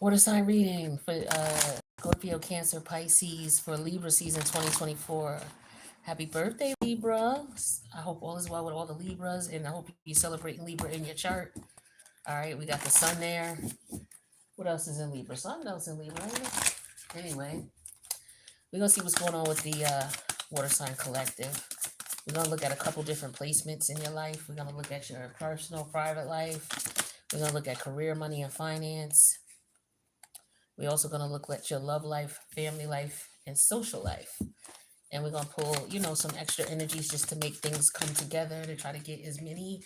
Water sign reading for Scorpio, Cancer, Pisces for Libra season 2024. Happy birthday, Libra. I hope all is well with all the Libras, and I hope you're celebrating Libra in your chart. All right, we got the sun there. What else is in Libra? Something else in Libra, ain't it? Anyway, we're going to see what's going on with the Water Sign Collective. We're going to look at a couple different placements in your life. We're going to look at your personal, private life. We're going to look at career, money, and finance. We're also going to look at your love life, family life, and social life. And we're going to pull, some extra energies just to make things come together to try to get as many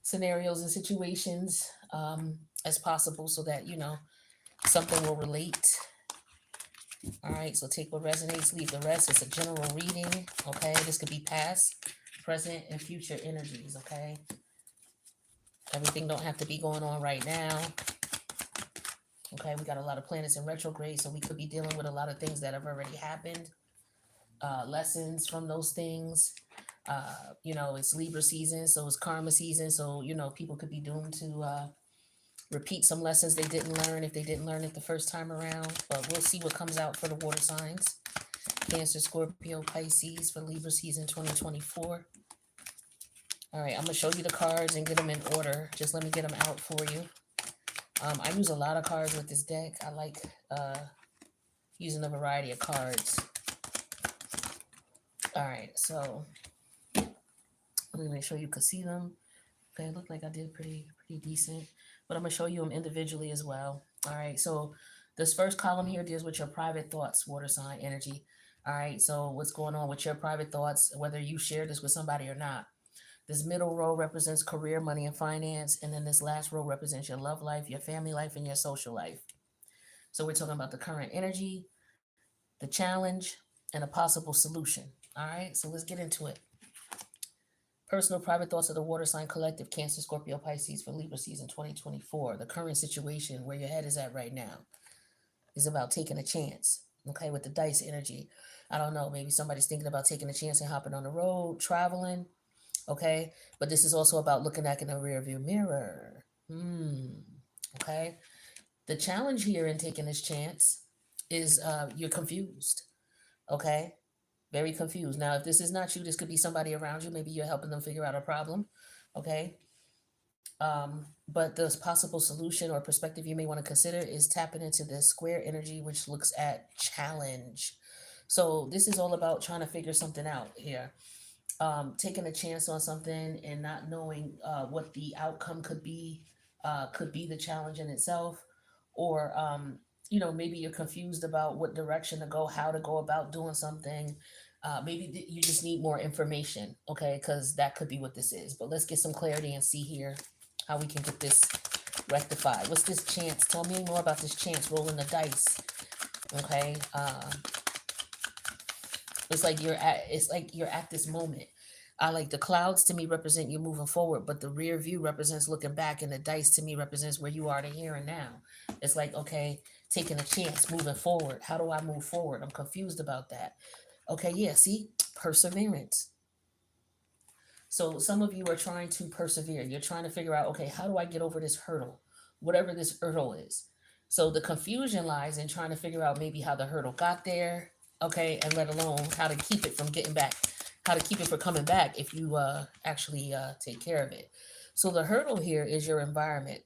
scenarios and situations as possible so that, something will relate. All right, so take what resonates, leave the rest. It's a general reading, okay? This could be past, present, and future energies, okay? Everything don't have to be going on right now. Okay, we got a lot of planets in retrograde, so we could be dealing with a lot of things that have already happened. Lessons from those things. It's Libra season, so it's karma season, so, people could be doomed to repeat some lessons they didn't learn if they didn't learn it the first time around. But we'll see what comes out for the water signs. Cancer, Scorpio, Pisces for Libra season 2024. All right, I'm going to show you the cards and get them in order. Just let me get them out for you. I use a lot of cards with this deck. I like using a variety of cards. All right, so let me make sure you can see them. Okay, it looked like I did pretty decent, but I'm gonna show you them individually as well. All right, so this first column here deals with your private thoughts, water sign energy. All right, so what's going on with your private thoughts, whether you share this with somebody or not. This middle row represents career, money, and finance, and then this last row represents your love life, your family life, and your social life. So we're talking about the current energy, the challenge, and a possible solution. All right, so let's get into it. Personal private thoughts of the water sign collective, Cancer, Scorpio, Pisces for Libra season 2024. The current situation where your head is at right now is about taking a chance, okay, with the dice energy. I don't know, maybe somebody's thinking about taking a chance and hopping on the road, traveling, okay? But this is also about looking back in the rear view mirror. Okay? The challenge here in taking this chance is you're confused, okay? Very confused. Now, if this is not you, this could be somebody around you. Maybe you're helping them figure out a problem, okay? But the possible solution or perspective you may want to consider is tapping into the square energy, which looks at challenge. So this is all about trying to figure something out here. Taking a chance on something and not knowing what the outcome could be the challenge in itself, or maybe you're confused about what direction to go, how to go about doing something. Maybe you just need more information, okay? Because that could be what this is. But let's get some clarity and see here how we can get this rectified. What's this chance? Tell me more about this chance. Rolling the dice, okay? It's like you're at this moment. Like the clouds to me represent you moving forward, but the rear view represents looking back, and the dice to me represents where you are to here and now. It's like, okay, taking a chance, moving forward. How do I move forward? I'm confused about that. Okay, yeah, see, perseverance. So some of you are trying to persevere. You're trying to figure out, okay, how do I get over this hurdle, whatever this hurdle is. So the confusion lies in trying to figure out maybe how the hurdle got there, okay, and let alone how to keep it from getting back, how to keep it from coming back if you actually take care of it. So the hurdle here is your environment.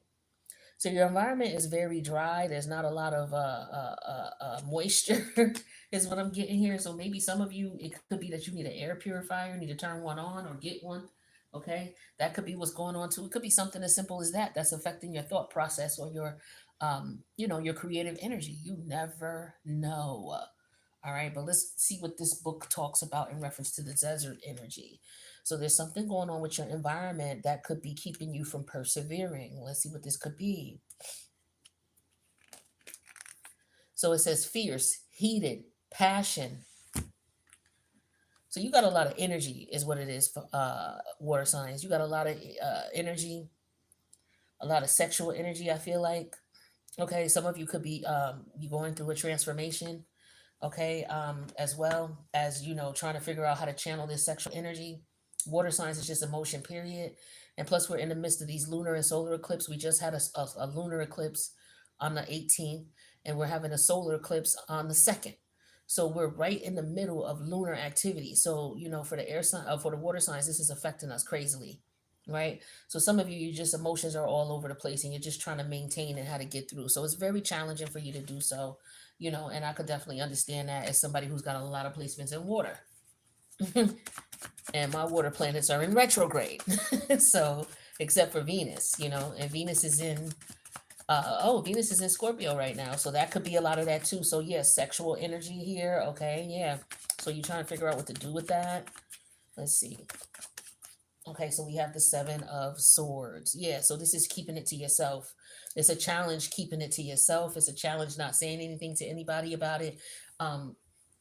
So your environment is very dry. There's not a lot of moisture, is what I'm getting here. So maybe some of you, it could be that you need an air purifier, need to turn one on or get one. Okay, that could be what's going on too. It could be something as simple as that that's affecting your thought process or your creative energy. You never know. All right, but let's see what this book talks about in reference to the desert energy. So there's something going on with your environment that could be keeping you from persevering. Let's see what this could be. So it says fierce, heated, passion. So you got a lot of energy, is what it is for water signs. You got a lot of energy, a lot of sexual energy, I feel like. Okay, some of you could be you going through a transformation, okay, as well as trying to figure out how to channel this sexual energy. Water signs is just emotion, period. And plus we're in the midst of these lunar and solar eclipse. We just had a lunar eclipse on the 18th, and we're having a solar eclipse on the 2nd. So we're right in the middle of lunar activity. So, for the air sign, for the water signs, this is affecting us crazily, right? So some of you, you just emotions are all over the place, and you're just trying to maintain and how to get through. So it's very challenging for you to do so, and I could definitely understand that as somebody who's got a lot of placements in water. And my water planets are in retrograde. So, except for Venus, and Venus is in Venus is in Scorpio right now, so that could be a lot of that too. So yeah, sexual energy here. Okay, yeah. So you're trying to figure out what to do with that. Let's see. Okay, so we have the Seven of Swords. Yeah, so this is keeping it to yourself. It's a challenge keeping it to yourself. It's a challenge not saying anything to anybody about it. Um,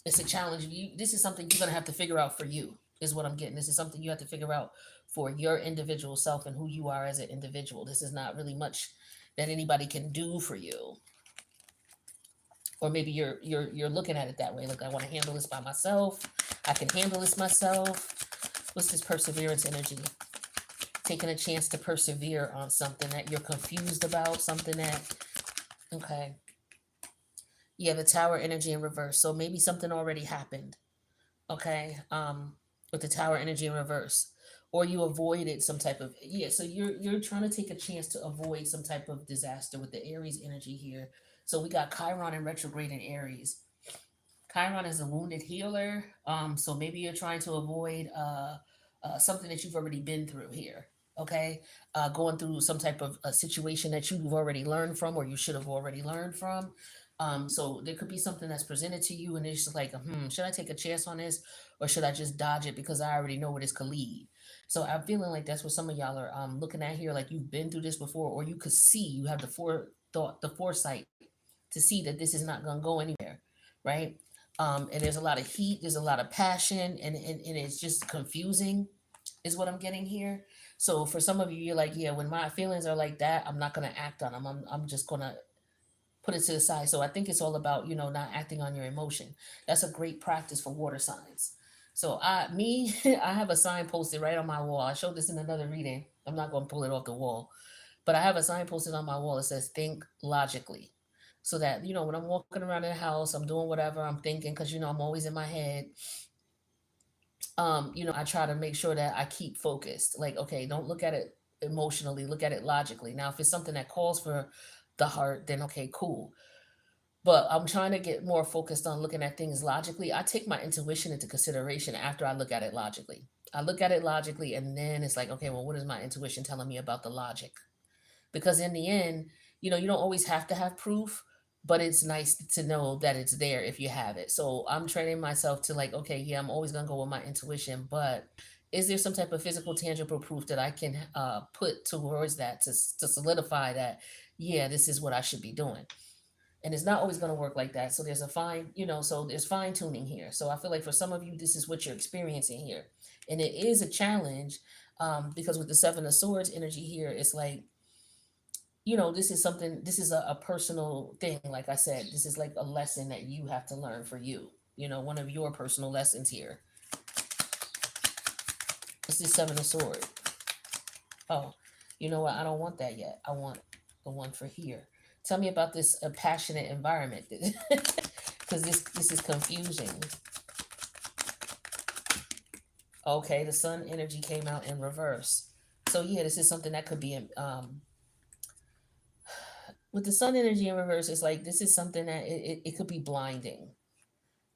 it's a challenge. This is something you're gonna have to figure out for you. Is what I'm getting. This is something you have to figure out for your individual self and who you are as an individual. This is not really much that anybody can do for you. Or maybe you're looking at it that way. Look, I want to handle this by myself. I can handle this myself. What's this perseverance energy? Taking a chance to persevere on something that you're confused about, something that, okay. Yeah, the tower energy in reverse. So maybe something already happened, okay, with the tower energy in reverse. Or you avoided some type of, yeah, so you're trying to take a chance to avoid some type of disaster with the Aries energy here. So we got Chiron in retrograde in Aries. Chiron is a wounded healer. So maybe you're trying to avoid something that you've already been through here. Okay, going through some type of a situation that you've already learned from, or you should have already learned from. So there could be something that's presented to you, and it's just like, should I take a chance on this, or should I just dodge it because I already know where this could lead? So I'm feeling like that's what some of y'all are looking at here, like you've been through this before, or you could see you have the forethought, the foresight to see that this is not going to go anywhere, right? And there's a lot of heat, there's a lot of passion, and it's just confusing, is what I'm getting here. So for some of you, you're like, yeah, when my feelings are like that, I'm not going to act on them. I'm just going to put it to the side. So I think it's all about, not acting on your emotion. That's a great practice for water signs. So I have a sign posted right on my wall. I showed this in another reading. I'm not going to pull it off the wall, but I have a sign posted on my wall that says think logically. So that, when I'm walking around in the house, I'm doing whatever I'm thinking, because, I'm always in my head. I try to make sure that I keep focused. Like, okay, don't look at it emotionally, look at it logically. Now, if it's something that calls for the heart, then okay, cool. But I'm trying to get more focused on looking at things logically. I take my intuition into consideration after I look at it logically. I look at it logically, and then it's like, okay, well, what is my intuition telling me about the logic? Because in the end, you don't always have to have proof, but it's nice to know that it's there if you have it. So I'm training myself to, like, okay, yeah, I'm always going to go with my intuition, but is there some type of physical tangible proof that I can put towards that to solidify that, yeah, this is what I should be doing? And it's not always going to work like that. So there's a fine, so there's fine tuning here. So I feel like for some of you, this is what you're experiencing here. And it is a challenge, because with the Seven of Swords energy here, it's like, this is something, this is a personal thing. Like I said, this is like a lesson that you have to learn for you, one of your personal lessons here. This is Seven of Swords. Oh, you know what? I don't want that yet. I want the one for here. Tell me about this passionate environment, because this is confusing. Okay, the sun energy came out in reverse. So yeah, this is something that could be with the sun energy in reverse. It's like this is something that it could be blinding.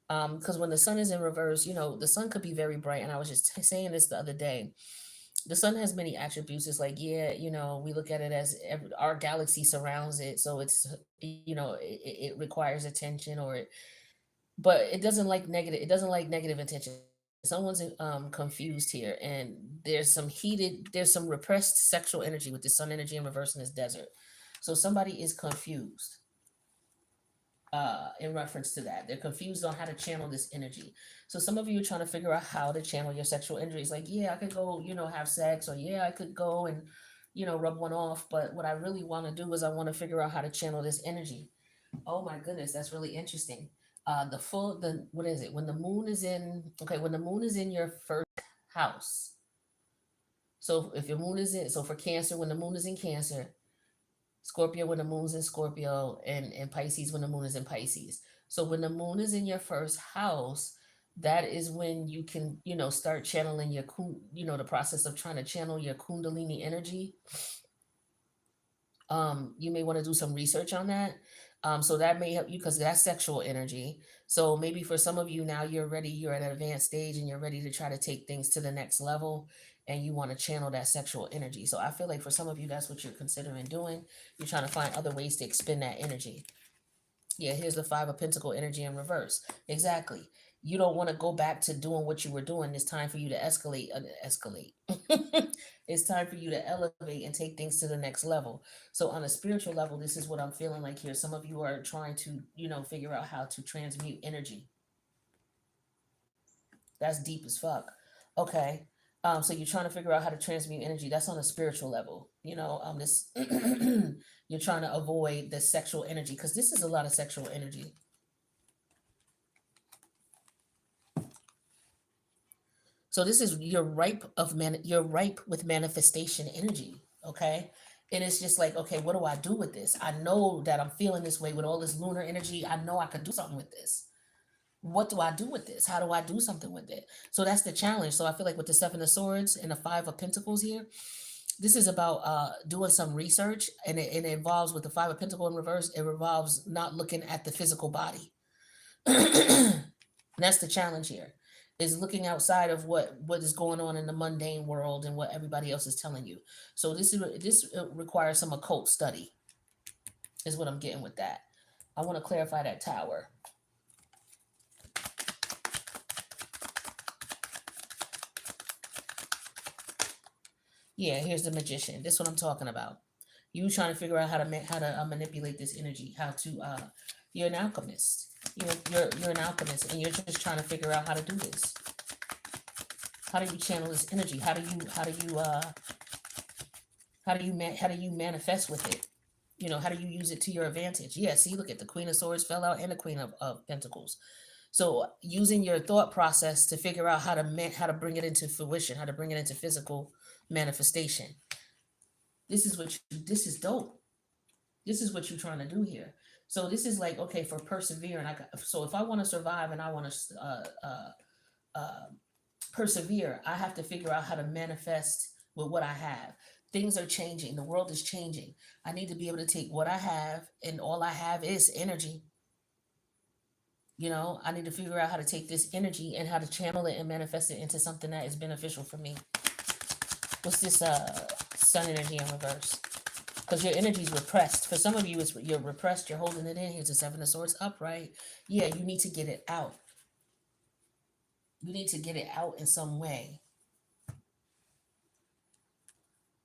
Because when the sun is in reverse, the sun could be very bright. And I was just saying this the other day. The sun has many attributes. It's like, yeah, we look at it as our galaxy surrounds it, so it's, it requires attention, but it doesn't like negative. It doesn't like negative attention. Someone's confused here, and there's some repressed sexual energy with the sun energy in reverse in this desert. So somebody is confused in reference to that. They're confused on how to channel this energy. So some of you are trying to figure out how to channel your sexual energy. It's like, yeah, I could go, have sex, or yeah, I could go and, rub one off. But what I really want to do is I want to figure out how to channel this energy. Oh my goodness, that's really interesting. What is it? When the moon is in, okay, when the moon is in your first house. So if your moon is in, so for Cancer, when the moon is in Cancer, Scorpio when the moon's in Scorpio, and Pisces when the moon is in Pisces. So when the moon is in your first house, that is when you can, start channeling your, the process of trying to channel your Kundalini energy. You may want to do some research on that. So that may help you because that's sexual energy. So maybe for some of you now you're ready, you're at an advanced stage and you're ready to try to take things to the next level and you want to channel that sexual energy. So I feel like for some of you, that's what you're considering doing. You're trying to find other ways to expend that energy. Yeah, here's the Five of Pentacle energy in reverse. Exactly. You don't want to go back to doing what you were doing. It's time for you to escalate. Escalate. It's time for you to elevate and take things to the next level. So on a spiritual level, this is what I'm feeling like here. Some of you are trying to, figure out how to transmute energy. That's deep as fuck. Okay. So you're trying to figure out how to transmute energy. That's on a spiritual level. This you're trying to avoid the sexual energy because this is a lot of sexual energy. So this is you're ripe with manifestation energy, okay? And it's just like, okay, what do I do with this? I know that I'm feeling this way with all this lunar energy. I know I could do something with this. What do I do with this? How do I do something with it? So that's the challenge. So I feel like with the Seven of Swords and the Five of Pentacles here, this is about doing some research, and it involves with the Five of Pentacles in reverse. It involves not looking at the physical body. That's the challenge here, is looking outside of what is going on in the mundane world and what everybody else is telling you. So this requires some occult study, is what I'm getting with that. I want to clarify that Tower. Yeah, here's the Magician. This is what I'm talking about. You trying to figure out how to manipulate this energy, how to you're an alchemist. You're an alchemist, and you're just trying to figure out how to do this. How do you channel this energy? How do you manifest with it? How do you use it to your advantage? Yeah, see, look at the Queen of Swords fell out and the Queen of Pentacles. So using your thought process to figure out how to bring it into fruition, how to bring it into physical manifestation. This is dope. This is what you're trying to do here. So this is like, okay, for persevering. So if I want to survive and I want to uh, persevere, I have to figure out how to manifest with what I have. Things are changing. The world is changing. I need to be able to take what I have, and all I have is energy. I need to figure out how to take this energy and how to channel it and manifest it into something that is beneficial for me. What's this sun energy in reverse? Because your energy is repressed. For some of you, you're repressed. You're holding it in. Here's the Seven of Swords upright. Yeah, you need to get it out. You need to get it out in some way.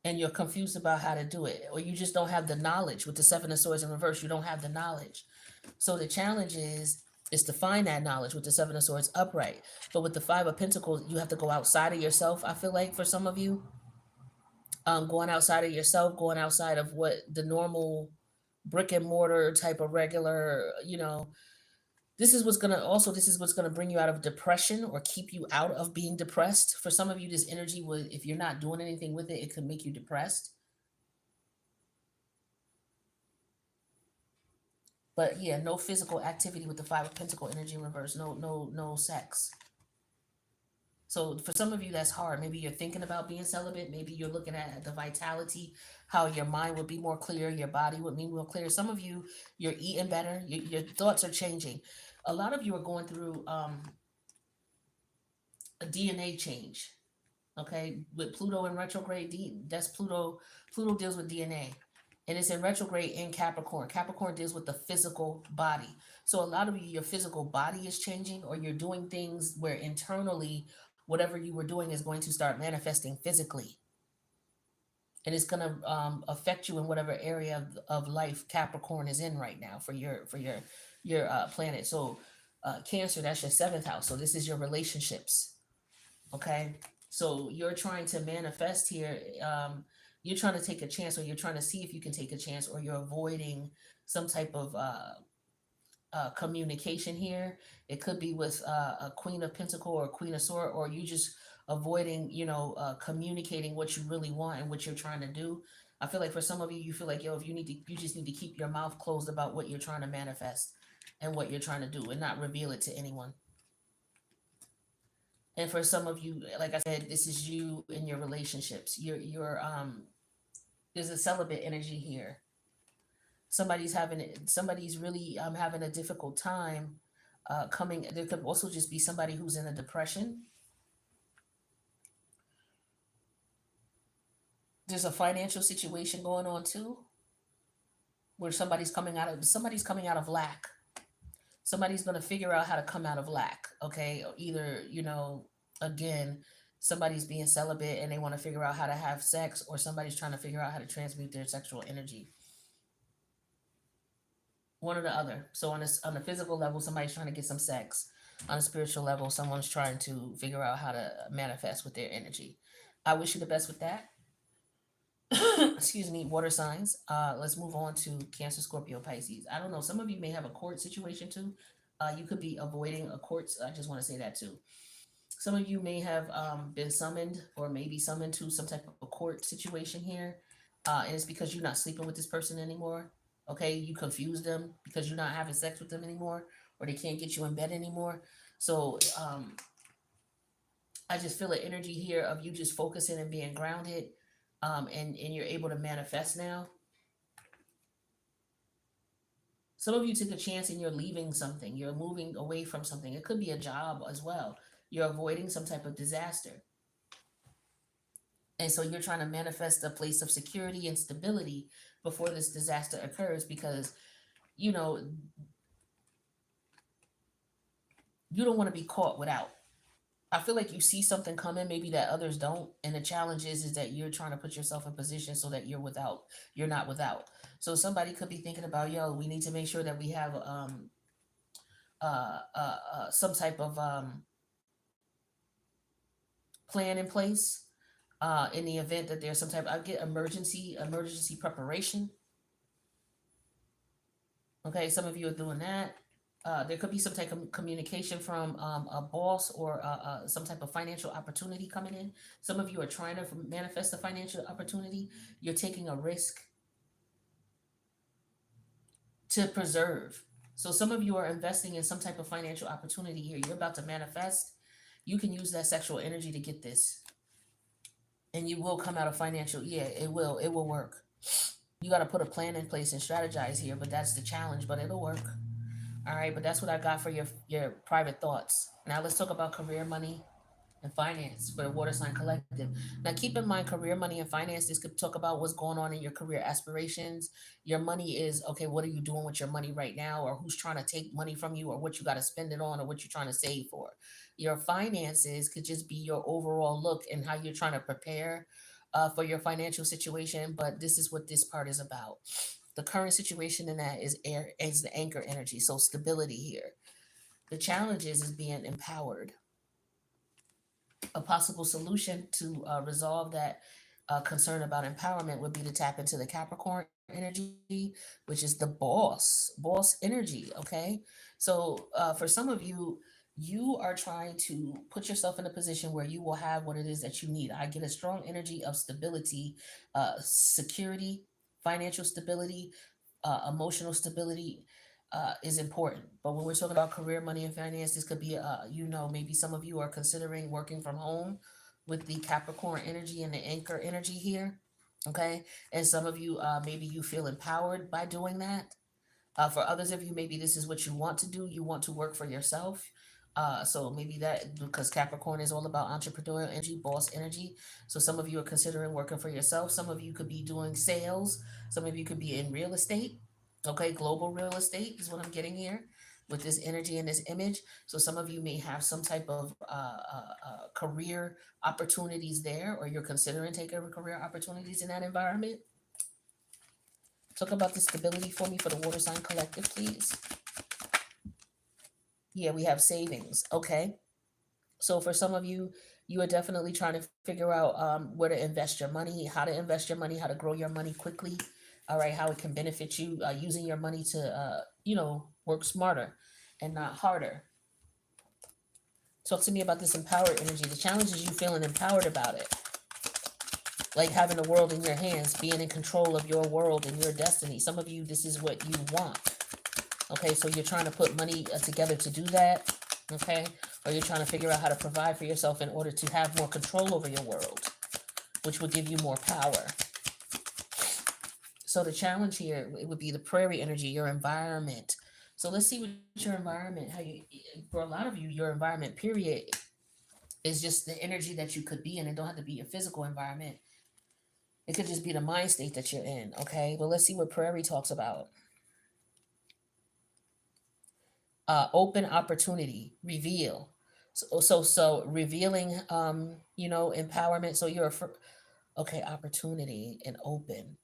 And you're confused about how to do it, or you just don't have the knowledge. With the Seven of Swords in reverse, you don't have the knowledge. So the challenge is to find that knowledge with the Seven of Swords upright. But with the Five of Pentacles, you have to go outside of yourself. I feel like for some of you, going outside of yourself, going outside of what the normal brick and mortar type of regular, this is what's gonna bring you out of depression or keep you out of being depressed. For some of you, this energy would, if you're not doing anything with it, it could make you depressed. But yeah, no physical activity with the Five of Pentacle energy in reverse. No sex. So for some of you, that's hard. Maybe you're thinking about being celibate. Maybe you're looking at the vitality, how your mind would be more clear, your body would be more clear. Some of you, you're eating better. Your thoughts are changing. A lot of you are going through a DNA change. Okay, with Pluto in retrograde, that's Pluto. Pluto deals with DNA, and it's in retrograde in Capricorn. Capricorn deals with the physical body. So a lot of you, your physical body is changing, or you're doing things where internally, whatever you were doing is going to start manifesting physically, and it's going to affect you in whatever area of life Capricorn is in right now for your planet. So Cancer, that's your seventh house. So this is your relationships. Okay, so you're trying to manifest here. You're trying to take a chance, or you're trying to see if you can take a chance, or you're avoiding some type of communication here. It could be with a Queen of Pentacle or a Queen of Sword, or you just avoiding, communicating what you really want and what you're trying to do. I feel like for some of you, you feel like, yo, if you need to, you just need to keep your mouth closed about what you're trying to manifest and what you're trying to do and not reveal it to anyone. And for some of you, like I said, this is you in your relationships. There's a celibate energy here. Somebody's really having a difficult time coming. There could also just be somebody who's in a depression. There's a financial situation going on too, where somebody's coming out of lack. Somebody's going to figure out how to come out of lack. Okay, either again, somebody's being celibate and they want to figure out how to have sex, or somebody's trying to figure out how to transmute their sexual energy. One or the other. So on a physical level, somebody's trying to get some sex. On a spiritual level, someone's trying to figure out how to manifest with their energy. I wish you the best with that. Excuse me, water signs. Let's move on to Cancer, Scorpio, Pisces. I don't know. Some of you may have a court situation too. You could be avoiding a court. I just want to say that too. Some of you may have been summoned or maybe summoned to some type of court situation here. And it's because you're not sleeping with this person anymore. Okay, you confuse them because you're not having sex with them anymore, or they can't get you in bed anymore. So I just feel an energy here of you just focusing and being grounded, and you're able to manifest now. Some of you took a chance and you're leaving something. You're moving away from something. It could be a job as well. You're avoiding some type of disaster. And so you're trying to manifest a place of security and stability before this disaster occurs, because you know you don't want to be caught without. I feel like you see something coming, maybe that others don't, and the challenge is that you're trying to put yourself in position so that you're not without. So somebody could be thinking about, yo, we need to make sure that we have some type of plan in place in the event that there's some type. I get emergency preparation. Okay, some of you are doing that. There could be some type of communication from a boss or some type of financial opportunity coming in. Some of you are trying to manifest a financial opportunity. You're taking a risk to preserve. So some of you are investing in some type of financial opportunity here. You're about to manifest. You can use that sexual energy to get this, and you will come out of financial. Yeah, it will. It will work. You got to put a plan in place and strategize here, but that's the challenge. But it'll work. All right, but that's what I got for your private thoughts. Now let's talk about career, money, and finance for the water sign collective. Now keep in mind, career, money, and finance. This could talk about what's going on in your career aspirations. Your money is okay. What are you doing with your money right now, or who's trying to take money from you, or what you got to spend it on, or what you're trying to save for. Your finances could just be your overall look and how you're trying to prepare for your financial situation. But this is what this part is about. The current situation in that is the anchor energy, so stability here. The challenge is being empowered. A possible solution to resolve that concern about empowerment would be to tap into the Capricorn energy, which is the boss energy. Okay, so for some of you, you are trying to put yourself in a position where you will have what it is that you need. I get a strong energy of stability, security, financial stability, emotional stability is important. But when we're talking about career, money, and finance, this could be, maybe some of you are considering working from home with the Capricorn energy and the anchor energy here. Okay. And some of you, maybe you feel empowered by doing that. For others of you, maybe this is what you want to do. You want to work for yourself. So maybe that because Capricorn is all about entrepreneurial energy, boss energy. So some of you are considering working for yourself. Some of you could be doing sales. Some of you could be in real estate. Okay, global real estate is what I'm getting here with this energy and this image. So some of you may have some type of career opportunities there, or you're considering taking career opportunities in that environment. Talk about the stability for me for the water sign collective, please. Yeah, we have savings. Okay. So for some of you, you are definitely trying to figure out where to invest your money, how to invest your money, how to grow your money quickly. All right, how it can benefit you using your money to, work smarter and not harder. Talk to me about this empowered energy. The challenge is you feeling empowered about it. like having the world in your hands, being in control of your world and your destiny. Some of you, this is what you want. Okay, so you're trying to put money together to do that. Okay, or you're trying to figure out how to provide for yourself in order to have more control over your world, which would give you more power. So the challenge here, it would be the prairie energy, your environment. So let's see what your environment, how you, for a lot of you, your environment period is just the energy that you could be in. It don't have to be a physical environment. It could just be the mind state that you're in. Okay, but let's see what prairie talks about. Open opportunity, reveal. So revealing, empowerment. So you're okay, opportunity and open.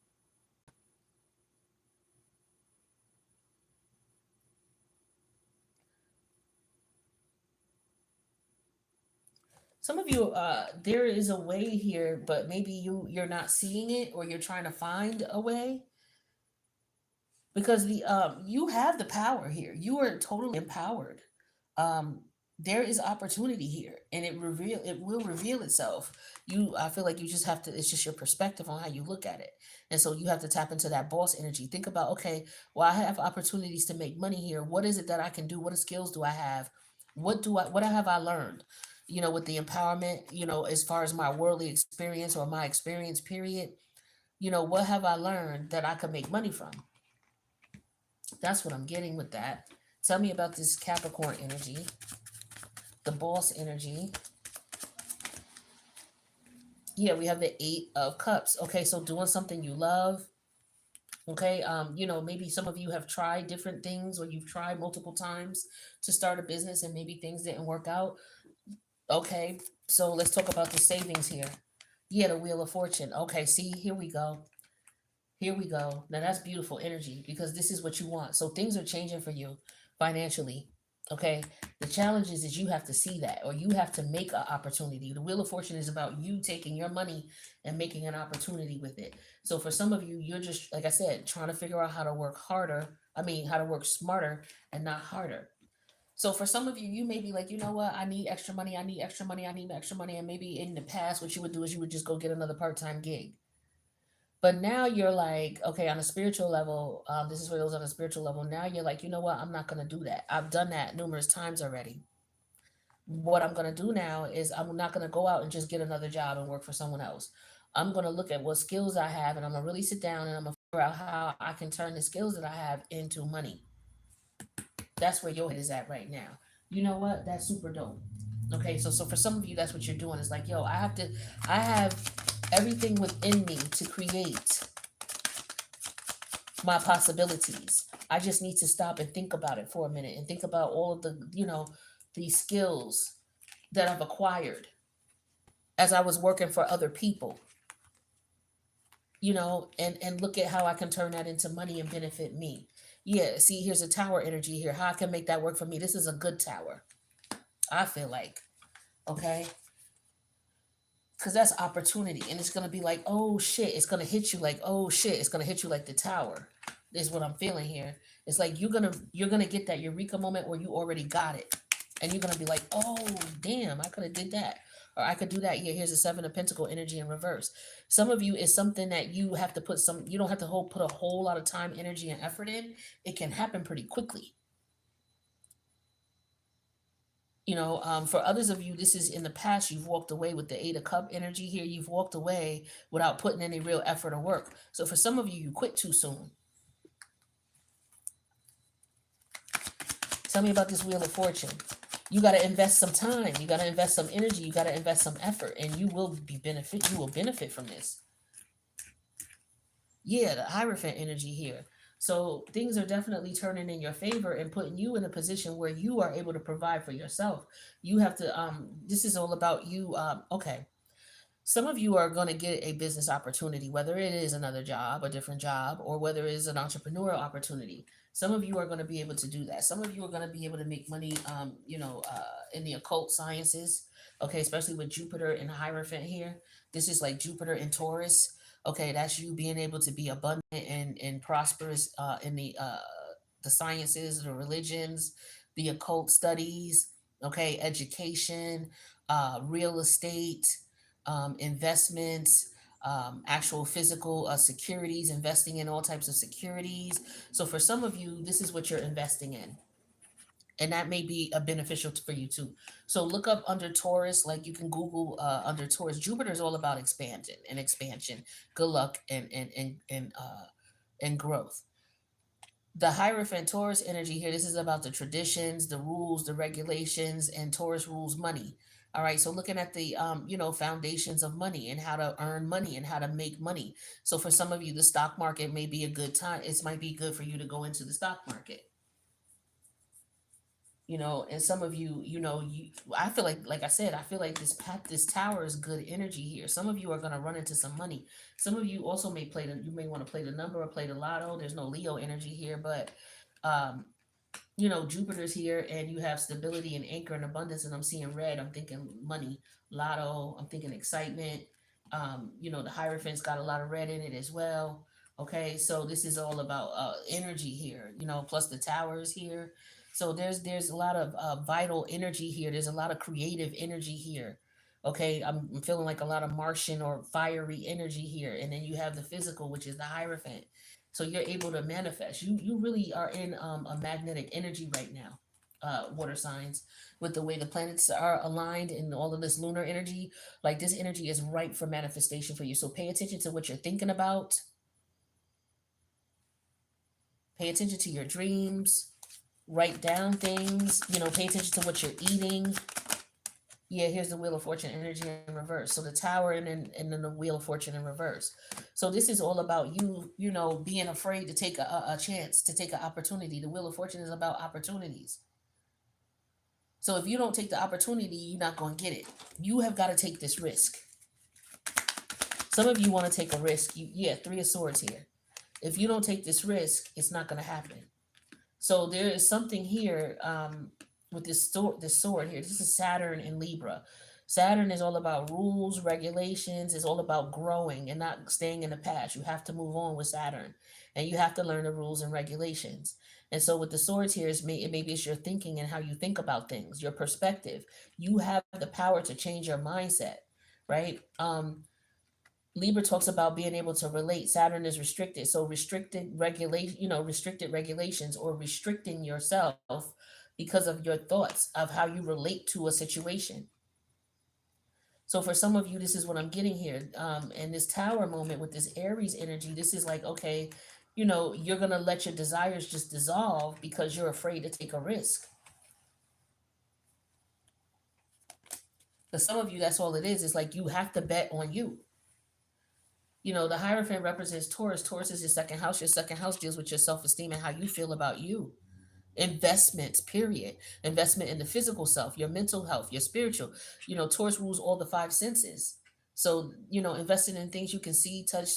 Some of you, there is a way here, but maybe you're not seeing it, or you're trying to find a way, because the you have the power here. You are totally empowered. Um, there is opportunity here, and it will reveal itself. I feel like you just have to. It's just your perspective on how you look at it, and so you have to tap into that boss energy. Think about, okay, well, I have opportunities to make money here. What is it that I can do? What skills do I have? What have I learned? With the empowerment, as far as my worldly experience or my experience period, what have I learned that I could make money from? That's what I'm getting with that. Tell me about this Capricorn energy, the boss energy. Yeah, we have the Eight of Cups. Okay, so doing something you love. Okay, maybe some of you have tried different things, or you've tried multiple times to start a business and maybe things didn't work out. Okay, so let's talk about the savings here. Yeah, the Wheel of Fortune. Okay, see, here we go. Here we go. Now that's beautiful energy, because this is what you want. So things are changing for you financially. Okay. The challenge is you have to see that, or you have to make an opportunity. The Wheel of Fortune is about you taking your money and making an opportunity with it. So for some of you, you're just, like I said, trying to figure out how to work harder. I mean, how to work smarter and not harder. So for some of you, you may be like, you know what? I need extra money. I need extra money. I need extra money. And maybe in the past, what you would do is you would just go get another part-time gig. But now you're like, okay, on a spiritual level, this is for those on a spiritual level. Now you're like, you know what? I'm not going to do that. I've done that numerous times already. What I'm going to do now is I'm not going to go out and just get another job and work for someone else. I'm going to look at what skills I have, and I'm going to really sit down and I'm going to figure out how I can turn the skills that I have into money. That's where your head is at right now. You know what? That's super dope. Okay, so for some of you, that's what you're doing. It's like, yo, I have everything within me to create my possibilities. I just need to stop and think about it for a minute, and think about all of the, these skills that I've acquired as I was working for other people, and look at how I can turn that into money and benefit me. Yeah, see, here's a tower energy here. How I can make that work for me. This is a good tower, I feel like. Okay, because that's opportunity, and it's going to be like, oh shit, it's going to hit you like, oh shit, it's going to hit you like the tower, is what I'm feeling here. It's like you're gonna get that eureka moment where you already got it, and you're gonna be like, oh damn, I could have did that, or I could do that. Yeah, here's a Seven of Pentacle energy in reverse. Some of you, is something that you have to you don't have to put a whole lot of time, energy, and effort in. It can happen pretty quickly. For others of you, this is in the past. You've walked away with the Eight of Cup energy here. You've walked away without putting any real effort or work. So for some of you, you quit too soon. Tell me about this Wheel of Fortune. You got to invest some time. You got to invest some energy. You got to invest some effort, and you will benefit. You will benefit from this. Yeah, the Hierophant energy here. So things are definitely turning in your favor and putting you in a position where you are able to provide for yourself. You have to. This is all about you. Okay. Some of you are going to get a business opportunity, whether it is another job, a different job, or whether it is an entrepreneurial opportunity. Some of you are going to be able to do that. Some of you are going to be able to make money, in the occult sciences. Okay, especially with Jupiter and Hierophant here. This is like Jupiter and Taurus. Okay, that's you being able to be abundant and prosperous in the sciences, the religions, the occult studies. Okay, education, real estate, investments, actual physical securities, investing in all types of securities. So for some of you, this is what you're investing in. And that may be a beneficial for you too. So look up under Taurus, like you can Google under Taurus. Jupiter is all about expansion, good luck, and growth. The Hierophant Taurus energy here, this is about the traditions, the rules, the regulations, and Taurus rules money. All right, so looking at the foundations of money and how to earn money and how to make money. So for some of you, the stock market may be a good time. It might be good for you to go into the stock market. And some of you, I feel like I said, I feel like this tower is good energy here. Some of you are going to run into some money. Some of you also you may want to play the number or play the lotto. There's no Leo energy here, but um Jupiter's here and you have stability and anchor and abundance, and I'm seeing red. I'm thinking money, lotto, I'm thinking excitement. The Hierophant's got a lot of red in it as well. Okay, so this is all about energy here, plus the towers here. So there's a lot of vital energy here. There's a lot of creative energy here. Okay, I'm feeling like a lot of Martian or fiery energy here. And then you have the physical, which is the Hierophant. So you're able to manifest. You really are in a magnetic energy right now, water signs, with the way the planets are aligned and all of this lunar energy. Like this energy is ripe for manifestation for you. So pay attention to what you're thinking about. Pay attention to your dreams. Write down things. Pay attention to what you're eating. Yeah, here's the Wheel of Fortune energy in reverse. So the Tower and then the Wheel of Fortune in reverse. So this is all about you, being afraid to take a chance, to take an opportunity. The Wheel of Fortune is about opportunities. So if you don't take the opportunity, you're not going to get it. You have got to take this risk. Some of you want to take a risk. Three of Swords here. If you don't take this risk, it's not going to happen. So there is something here with this sword here. This is Saturn in Libra. Saturn is all about rules, regulations. It's all about growing and not staying in the past. You have to move on with Saturn, and you have to learn the rules and regulations. And so with the swords here, maybe it's your thinking and how you think about things, your perspective. You have the power to change your mindset, right? Libra talks about being able to relate. Saturn is restricted. So restricted regulations or restricting yourself because of your thoughts of how you relate to a situation. So for some of you, this is what I'm getting here. And this tower moment with this Aries energy, this is like, okay, you're going to let your desires just dissolve because you're afraid to take a risk. For some of you, that's all it is. It's like you have to bet on you. The Hierophant represents Taurus. Taurus is your second house. Your second house deals with your self-esteem and how you feel about you. Investments, period. Investment in the physical self, your mental health, your spiritual. Taurus rules all the five senses. So, investing in things you can see, touch,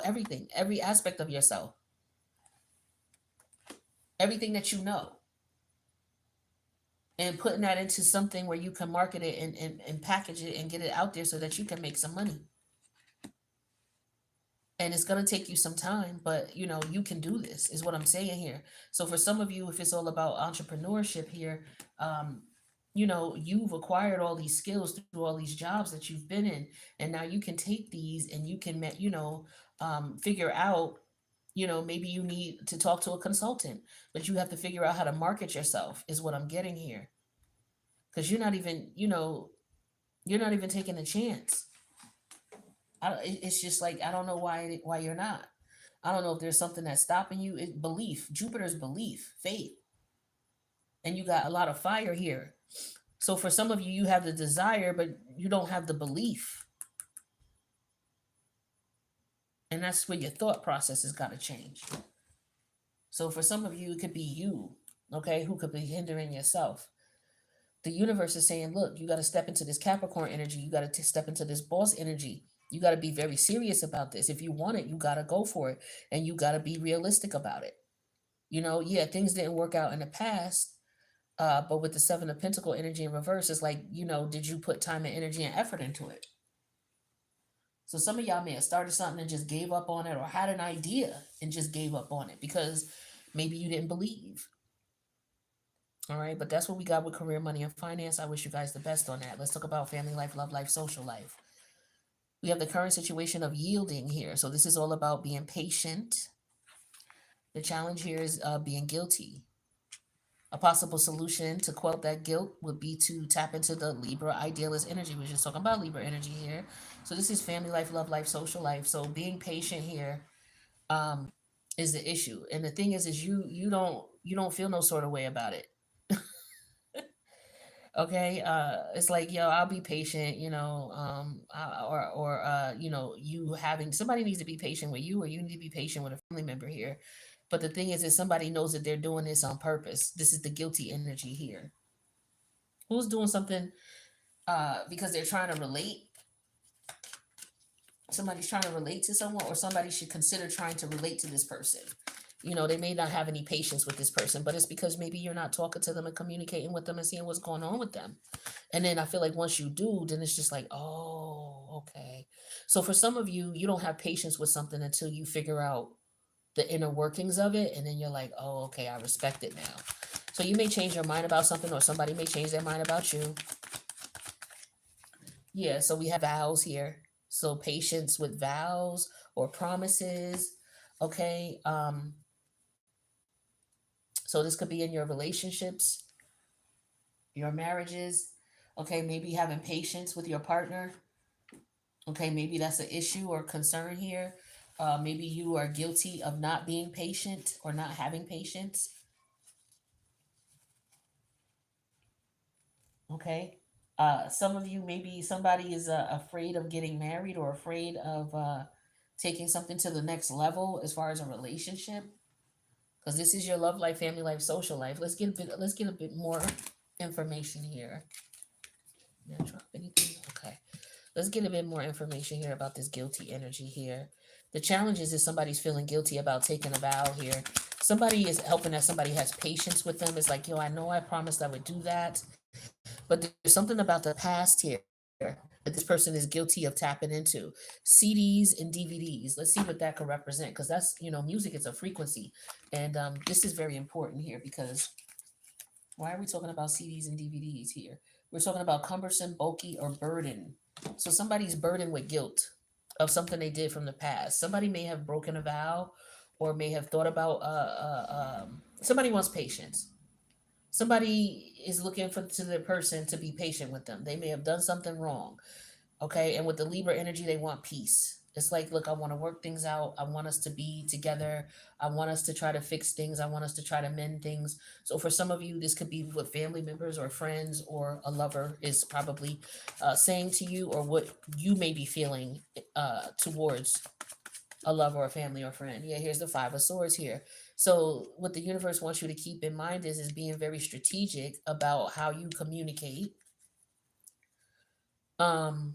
everything, every aspect of yourself. Everything that you know. And putting that into something where you can market it and package it and get it out there so that you can make some money. And it's going to take you some time, but you can do this, is what I'm saying here. So for some of you, if it's all about entrepreneurship here, you've acquired all these skills through all these jobs that you've been in, and now you can take these and you can figure out, maybe you need to talk to a consultant, but you have to figure out how to market yourself, is what I'm getting here. Because you're not even taking a chance. It's just like, I don't know why you're not. I don't know if there's something that's stopping you. Belief. Jupiter's belief, faith. And you got a lot of fire here. So for some of you, you have the desire, but you don't have the belief. And that's where your thought process has got to change. So for some of you, it could be you, okay, who could be hindering yourself. The universe is saying, look, you got to step into this Capricorn energy. You got to step into this boss energy. You got to be very serious about this. If you want it, you got to go for it. And you got to be realistic about it. Things didn't work out in the past. But with the Seven of Pentacle energy in reverse, it's like, did you put time and energy and effort into it? So some of y'all may have started something and just gave up on it, or had an idea and just gave up on it because maybe you didn't believe. All right, but that's what we got with career, money, and finance. I wish you guys the best on that. Let's talk about family life, love life, social life. We have the current situation of yielding here. So this is all about being patient. The challenge here is being guilty. A possible solution to quell that guilt would be to tap into the Libra idealist energy. We're just talking about Libra energy here. So this is family life, love life, social life. So being patient here um, is the issue. And the thing is you don't feel no sort of way about it. Okay, it's like, yo, I'll be patient, you having somebody needs to be patient with you, or you need to be patient with a family member here. But the thing is somebody knows that they're doing this on purpose. This is the guilty energy here. Who's doing something because they're trying to relate? Somebody's trying to relate to someone, or somebody should consider trying to relate to this person. They may not have any patience with this person, but it's because maybe you're not talking to them and communicating with them and seeing what's going on with them. And then I feel like once you do, then it's just like, oh, okay. So for some of you, you don't have patience with something until you figure out the inner workings of it. And then you're like, oh, okay, I respect it now. So you may change your mind about something, or somebody may change their mind about you. Yeah, so we have vows here. So patience with vows or promises. Okay. So this could be in your relationships, your marriages. Okay, maybe having patience with your partner. Okay, maybe that's an issue or concern here. Maybe you are guilty of not being patient or not having patience. Okay. Some of you, maybe somebody is afraid of getting married, or afraid of taking something to the next level as far as a relationship. Because this is your love life, family life, social life. Let's get a bit more information here. Did I drop anything? Okay. Let's get a bit more information here about this guilty energy here. The challenge is somebody's feeling guilty about taking a vow here. Somebody is helping that somebody has patience with them. It's like, yo, I know I promised I would do that. But there's something about the past here that this person is guilty of tapping into. CDs and DVDs. Let's see what that could represent. Because music is a frequency. And this is very important here, because why are we talking about CDs and DVDs here? We're talking about cumbersome, bulky, or burden. So somebody's burdened with guilt of something they did from the past. Somebody may have broken a vow, or may have thought about. Somebody wants patience. Somebody is looking for to the person to be patient with them. They may have done something wrong. Okay, and with the Libra energy, they want peace. It's like, look, I want to work things out. I want us to be together. I want us to try to fix things. I want us to try to mend things. So for some of you, this could be with family members or friends, or a lover is probably saying to you, or what you may be feeling towards a lover or a family or friend. Yeah, here's the Five of Swords here. So what the universe wants you to keep in mind is being very strategic about how you communicate. Um,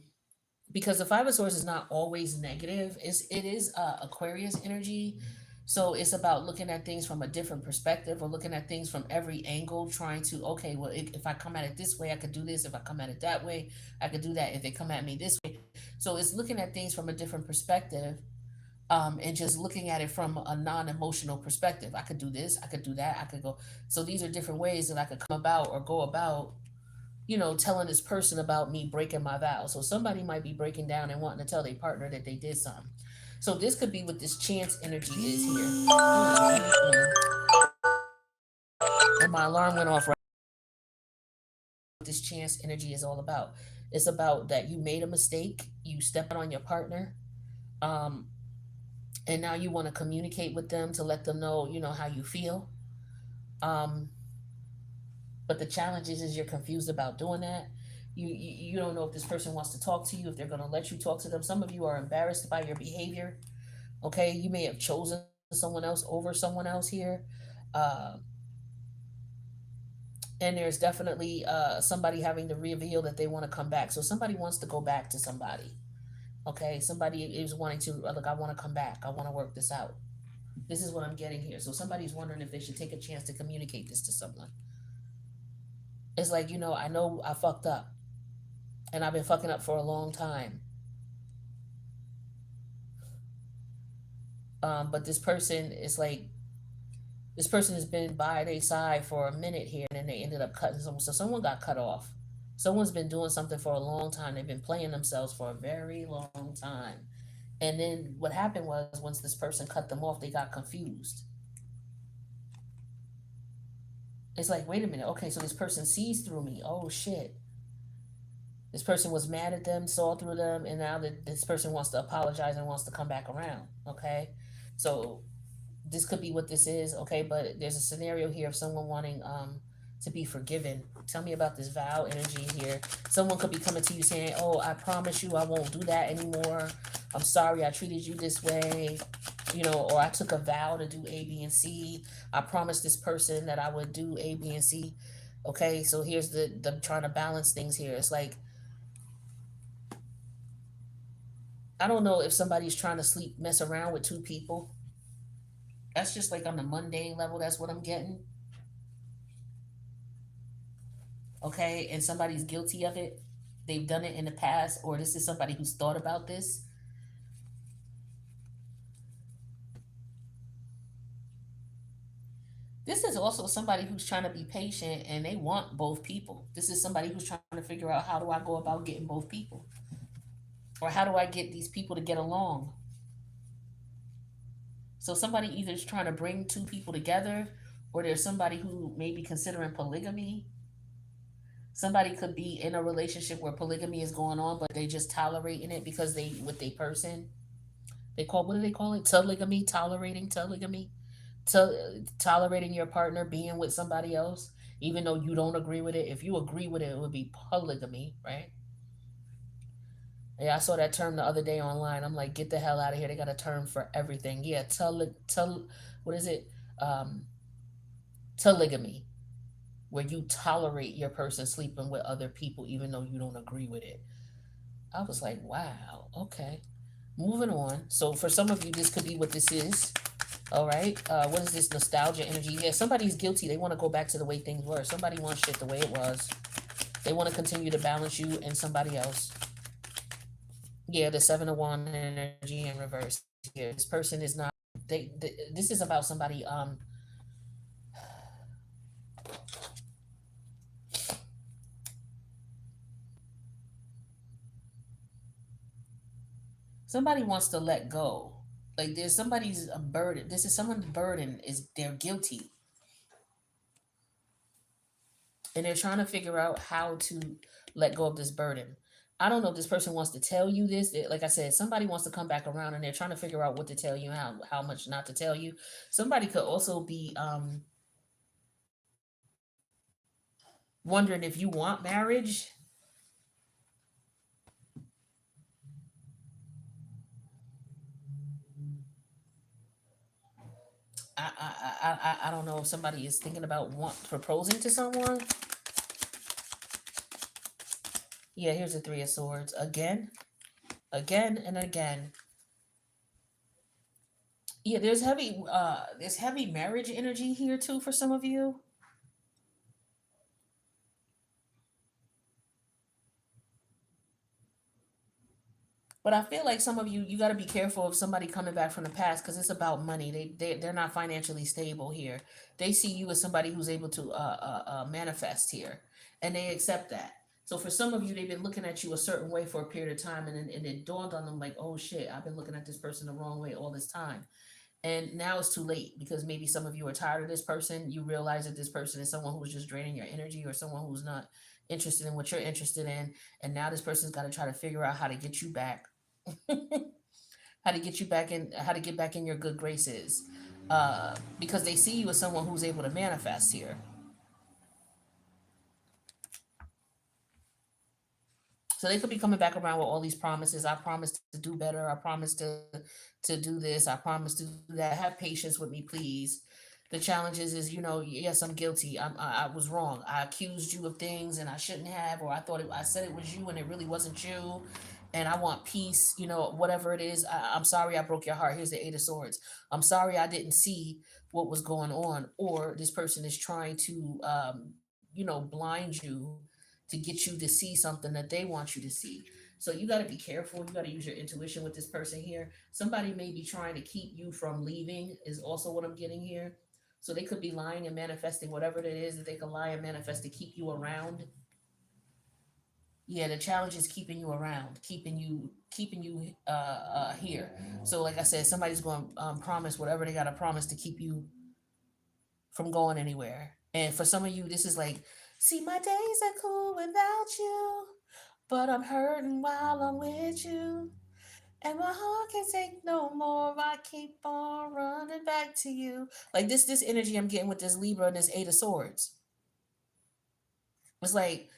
because the Five of Swords is not always negative. It is Aquarius energy. So it's about looking at things from a different perspective, or looking at things from every angle, trying to, okay, well, if I come at it this way, I could do this. If I come at it that way, I could do that. If they come at me this way. So it's looking at things from a different perspective, and just looking at it from a non-emotional perspective. I could do this, I could do that, I could go. So these are different ways that I could come about or go about, telling this person about me breaking my vow. So somebody might be breaking down and wanting to tell their partner that they did something. So this could be what this chance energy is here. And my alarm went off right. What this chance energy is all about. It's about that you made a mistake, you stepped on your partner, um, and now you want to communicate with them to let them know, how you feel. Um, but the challenge is you're confused about doing that. You don't know if this person wants to talk to you, if they're going to let you talk to them. Some of you are embarrassed by your behavior. Okay, you may have chosen someone else over someone else here. Uh, and there's definitely somebody having to reveal that they want to come back. So somebody wants to go back to somebody. Okay, somebody is wanting to, look, I want to come back. I want to work this out. This is what I'm getting here. So somebody's wondering if they should take a chance to communicate this to someone. It's like, I know I fucked up, and I've been fucking up for a long time. But this person has been by their side for a minute here, and then they ended up cutting someone. So someone got cut off. Someone's been doing something for a long time. They've been playing themselves for a very long time. And then what happened was once this person cut them off, they got confused. It's like, wait a minute, okay, so this person sees through me. Oh shit. This person was mad at them, saw through them, and now that this person wants to apologize and wants to come back around. Okay. So this could be what this is, okay, but there's a scenario here of someone wanting to be forgiven. Tell me about this vow energy here. Someone could be coming to you saying, oh, I promise you I won't do that anymore. I'm sorry I treated you this way. Or I took a vow to do A, B, and C. I promised this person that I would do A, B, and C. Okay, so here's the trying to balance things here. It's like, I don't know if somebody's trying to sleep mess around with two people. That's just like on the mundane level, that's what I'm getting. Okay, and somebody's guilty of it. They've done it in the past, or this is somebody who's thought about this. This is also somebody who's trying to be patient and they want both people. This is somebody who's trying to figure out, how do I go about getting both people? Or how do I get these people to get along? So somebody either is trying to bring two people together, or there's somebody who may be considering polygamy. Somebody could be in a relationship where polygamy is going on, but they just tolerating it because they with a person. What do they call it? Telegamy, tolerating telegamy. Tolerating your partner being with somebody else, even though you don't agree with it. If you agree with it, it would be polygamy, right? Yeah, I saw that term the other day online. I'm like, get the hell out of here. They got a term for everything. Yeah, what is it? Um, Telegamy, where you tolerate your person sleeping with other people even though you don't agree with it. I was like, wow, okay. Moving on. So for some of you, this could be what this is. All right. What is this nostalgia energy? Yeah, somebody's guilty. They want to go back to the way things were. Somebody wants shit the way it was. They want to continue to balance you and somebody else. Yeah, the seven of one energy in reverse here. This person is not. This is about somebody. Somebody wants to let go. Like there's somebody's a burden. This is someone's burden. Is they're guilty and they're trying to figure out how to let go of this burden. I don't know if this person wants to tell you this. Like I said, somebody wants to come back around and they're trying to figure out what to tell you, how much not to tell you. Somebody could also be wondering if you want marriage. I don't know if somebody is thinking about proposing to someone. Yeah, here's the Three of Swords again, again and again. Yeah, there's heavy marriage energy here too for some of you. But I feel like some of you got to be careful of somebody coming back from the past because it's about money. They're not financially stable here. They see you as somebody who's able to manifest here, and they accept that. So for some of you, they've been looking at you a certain way for a period of time, and it dawned on them like, oh shit, I've been looking at this person the wrong way all this time. And now it's too late because maybe some of you are tired of this person. You realize that this person is someone who's just draining your energy or someone who's not interested in what you're interested in. And now this person's got to try to figure out how to get you back, how to get back in your good graces. Because they see you as someone who's able to manifest here. So they could be coming back around with all these promises. I promise to do better. I promise to do this. I promise to do that. Have patience with me, please. The challenge is, yes, I'm guilty. I was wrong. I accused you of things and I shouldn't have, or I said it was you and it really wasn't you. And I want peace, whatever it is. I'm sorry I broke your heart. Here's the Eight of Swords. I'm sorry I didn't see what was going on. Or this person is trying to, blind you to get you to see something that they want you to see. So you got to be careful. You got to use your intuition with this person here. Somebody may be trying to keep you from leaving, is also what I'm getting here. So they could be lying and manifesting whatever it is that they can lie and manifest to keep you around. Yeah, the challenge is keeping you around, keeping you here. So like I said, somebody's going to promise whatever they got to promise to keep you from going anywhere. And for some of you, this is like, see, my days are cool without you, but I'm hurting while I'm with you. And my heart can take no more. I keep on running back to you. Like this energy I'm getting with this Libra and this Eight of Swords. It's like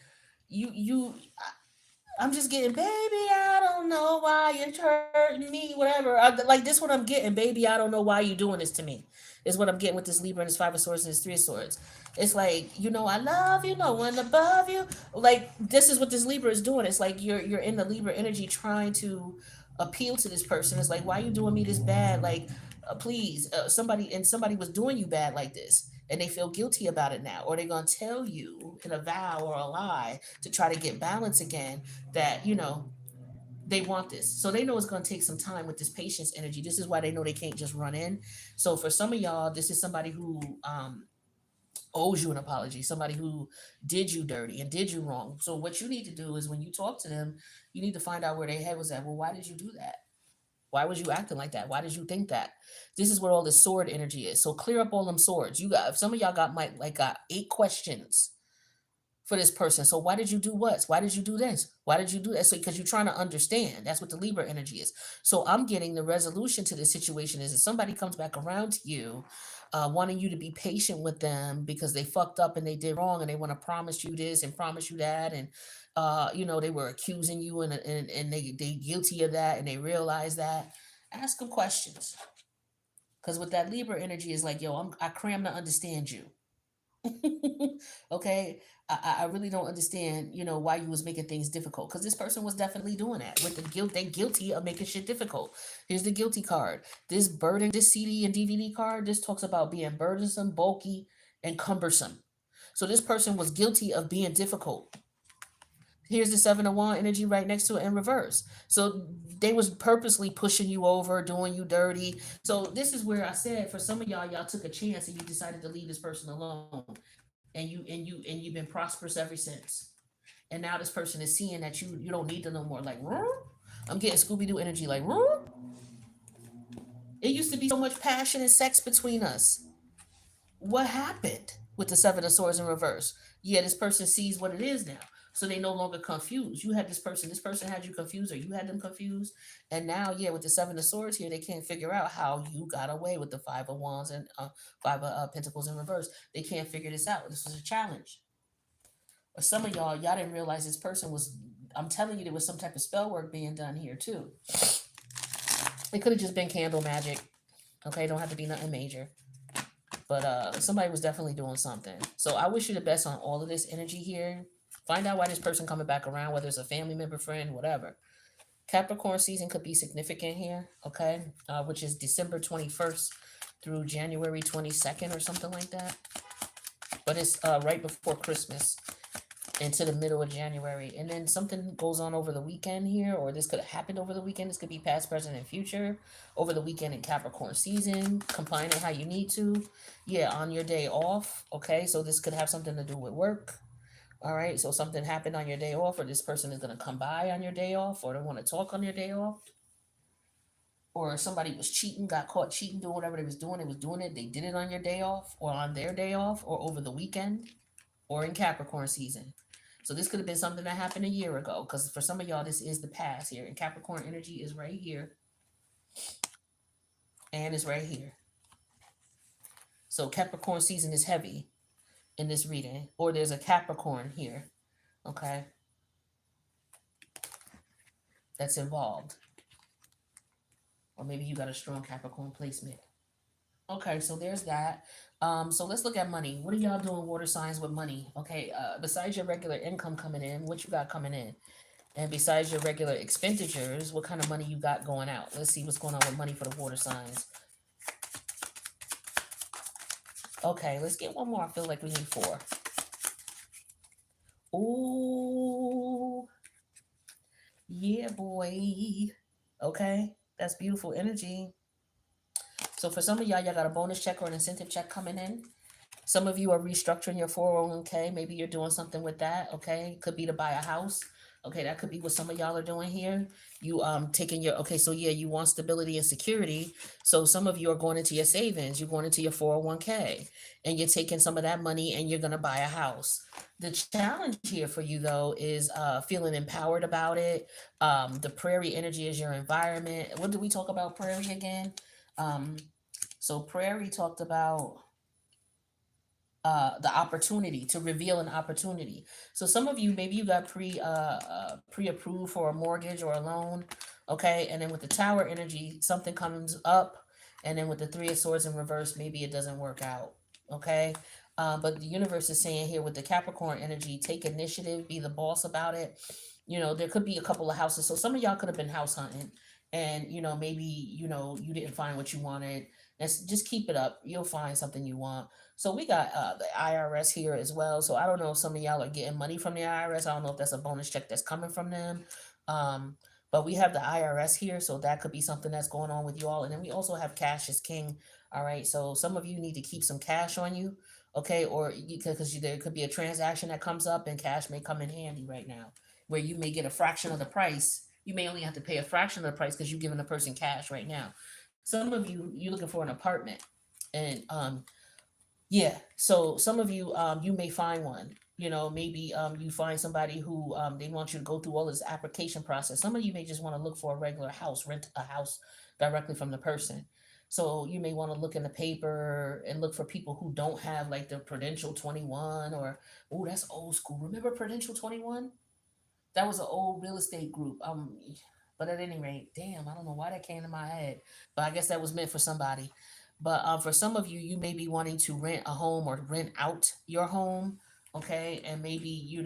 I'm just getting, baby, I don't know why you're hurting me, whatever. Like this, what I'm getting, baby, I don't know why you're doing this to me, is what I'm getting with this Libra and this Five of Swords and this Three of Swords. It's like, I love you, no one above you. Like this is what this Libra is doing. It's like you're in the Libra energy trying to appeal to this person. It's like, why are you doing me this bad? Like, please, somebody was doing you bad like this, and they feel guilty about it now, or they're gonna tell you in a vow or a lie to try to get balance again that they want this. So they know it's going to take some time with this patience energy. This is why they know they can't just run in. So for some of y'all, this is somebody who owes you an apology, somebody who did you dirty and did you wrong. So what you need to do is when you talk to them, you need to find out where their head was at. Well, why did you do that? Why was you acting like that? Why did you think that? This is where all this sword energy is. So clear up all them swords. You got, some of y'all got 8 questions for this person. So why did you do what? Why did you do this? Why did you do that? So because you're trying to understand. That's what the Libra energy is. So I'm getting the resolution to this situation is if somebody comes back around to you, wanting you to be patient with them because they fucked up and they did wrong and they want to promise you this and promise you that and they were accusing you and they guilty of that and they realize that. Ask them questions. Because with that Libra energy is like, yo, I cram to understand you. Okay, I really don't understand, why you was making things difficult. Because this person was definitely doing that with the guilt. They guilty of making shit difficult. Here's the guilty card. This CD and DVD card. This talks about being burdensome, bulky, and cumbersome. So this person was guilty of being difficult. Here's the Seven of Wand energy right next to it in reverse. So they was purposely pushing you over, doing you dirty. So this is where I said for some of y'all took a chance and you decided to leave this person alone, and you've been prosperous ever since. And now this person is seeing that you don't need them no more. Like, I'm getting Scooby Doo energy. Like, it used to be so much passion and sex between us. What happened with the Seven of Swords in reverse? Yeah, this person sees what it is now. So they no longer confused. You had this person had you confused, or you had them confused. And now, yeah, with the Seven of Swords here, they can't figure out how you got away with the Five of Wands and Five of Pentacles in reverse. They can't figure this out. This was a challenge. Or some of y'all didn't realize this person was, I'm telling you, there was some type of spell work being done here too. It could have just been candle magic. Okay, don't have to be nothing major. But somebody was definitely doing something. So I wish you the best on all of this energy here. Find out why this person coming back around, whether it's a family member, friend, whatever. Capricorn season could be significant here, okay? Which is December 21st through January 22nd or something like that. But it's right before Christmas into the middle of January. And then something goes on over the weekend here, or this could have happened over the weekend. This could be past, present, and future. Over the weekend in Capricorn season, combine it how you need to. Yeah, on your day off. Okay, so this could have something to do with work. All right, so something happened on your day off, or this person is going to come by on your day off, or they want to talk on your day off. Or somebody was cheating, got caught cheating, doing whatever they was doing it. They did it on your day off, or on their day off, or over the weekend, or in Capricorn season. So this could have been something that happened a year ago, because for some of y'all, this is the past here. And Capricorn energy is right here, and it's right here. So Capricorn season is heavy in this reading, or there's a Capricorn here, okay, that's involved. Or maybe you got a strong Capricorn placement. Okay, so there's that. So let's look at money. What are y'all doing, water signs, with money? Okay, besides your regular income coming in, what you got coming in? And besides your regular expenditures, what kind of money you got going out? Let's see what's going on with money for the water signs. Okay, let's get one more. I feel like we need 4. Ooh, yeah, boy. Okay, that's beautiful energy. So for some of y'all got a bonus check or an incentive check coming in. Some of you are restructuring your 401k. Maybe you're doing something with that. Okay, could be to buy a house. Okay, that could be what some of y'all are doing here. You taking your, okay, so yeah, you want stability and security. So some of you are going into your savings, you're going into your 401k, and you're taking some of that money and you're gonna buy a house. The challenge here for you though is feeling empowered about it. The prairie energy is your environment. What did we talk about prairie again? Um, so prairie talked about the opportunity to reveal an opportunity. So some of you, maybe you got pre-approved for a mortgage or a loan, okay, and then with the tower energy, something comes up, and then with the three of swords in reverse, maybe it doesn't work out, okay. But the universe is saying here with the Capricorn energy, take initiative, be the boss about it. You know, there could be a couple of houses. So some of y'all could have been house hunting, and maybe you didn't find what you wanted. And just keep it up. You'll find something you want. So we got the IRS here as well. So I don't know if some of y'all are getting money from the IRS. I don't know if that's a bonus check that's coming from them. Um, but we have the IRS here, so that could be something that's going on with you all. And then we also have cash is king. All right. So some of you need to keep some cash on you, okay? Or because there could be a transaction that comes up, and cash may come in handy right now, where you may get a fraction of the price. You may only have to pay a fraction of the price because you're giving the person cash right now. Some of you're looking for an apartment, and yeah. So some of you, you may find one. Maybe you find somebody who they want you to go through all this application process. Some of you may just want to look for a regular house, rent a house directly from the person. So you may want to look in the paper and look for people who don't have like the Prudential 21 or, oh, that's old school. Remember Prudential 21? That was an old real estate group. But at any rate, damn, I don't know why that came to my head, but I guess that was meant for somebody. But for some of you, you may be wanting to rent a home or rent out your home, okay? And maybe you're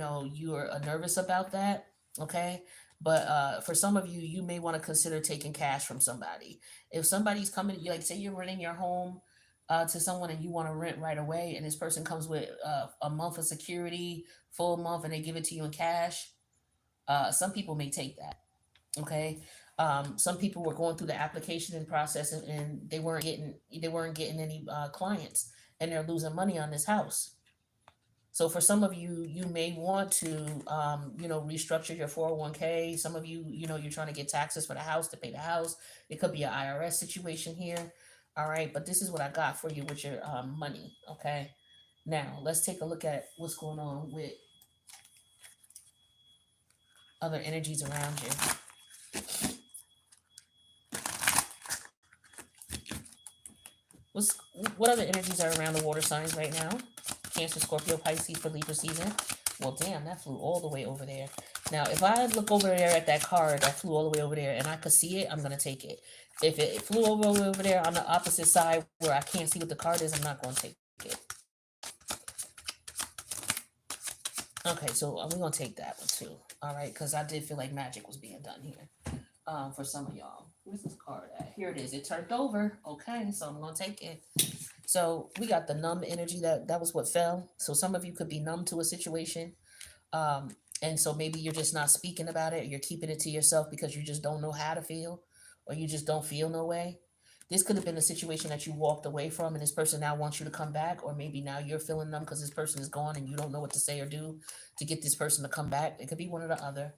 nervous about that, okay? But for some of you, you may want to consider taking cash from somebody. If somebody's coming, like say you're renting your home to someone and you want to rent right away, and this person comes with a month of security, full month, and they give it to you in cash. Some people may take that. Okay. Some people were going through the application and process, and they weren't getting any clients, and they're losing money on this house. So for some of you, you may want to restructure your 401k. Some of you, you're trying to get taxes for the house to pay the house. It could be an IRS situation here. All right, but this is what I got for you with your money. Okay. Now let's take a look at what's going on with other energies around you. What's what other energies are around the water signs right now? Cancer, Scorpio, Pisces for Libra season. Well, damn, that flew all the way over there. Now, if I look over there at that card that flew all the way over there and I could see it, I'm gonna take it. If it flew over there on the opposite side where I can't see what the card is, I'm not gonna take it. Okay, so we're gonna take that one too. All right, because I did feel like magic was being done here. For some of y'all. Where's this card at? Here it is. It turned over. Okay, so I'm gonna take it. So we got the numb energy that was what fell. So some of you could be numb to a situation. And so maybe you're just not speaking about it, or you're keeping it to yourself because you just don't know how to feel, or you just don't feel no way. This could have been a situation that you walked away from, and this person now wants you to come back, or maybe now you're feeling numb because this person is gone and you don't know what to say or do to get this person to come back. It could be one or the other.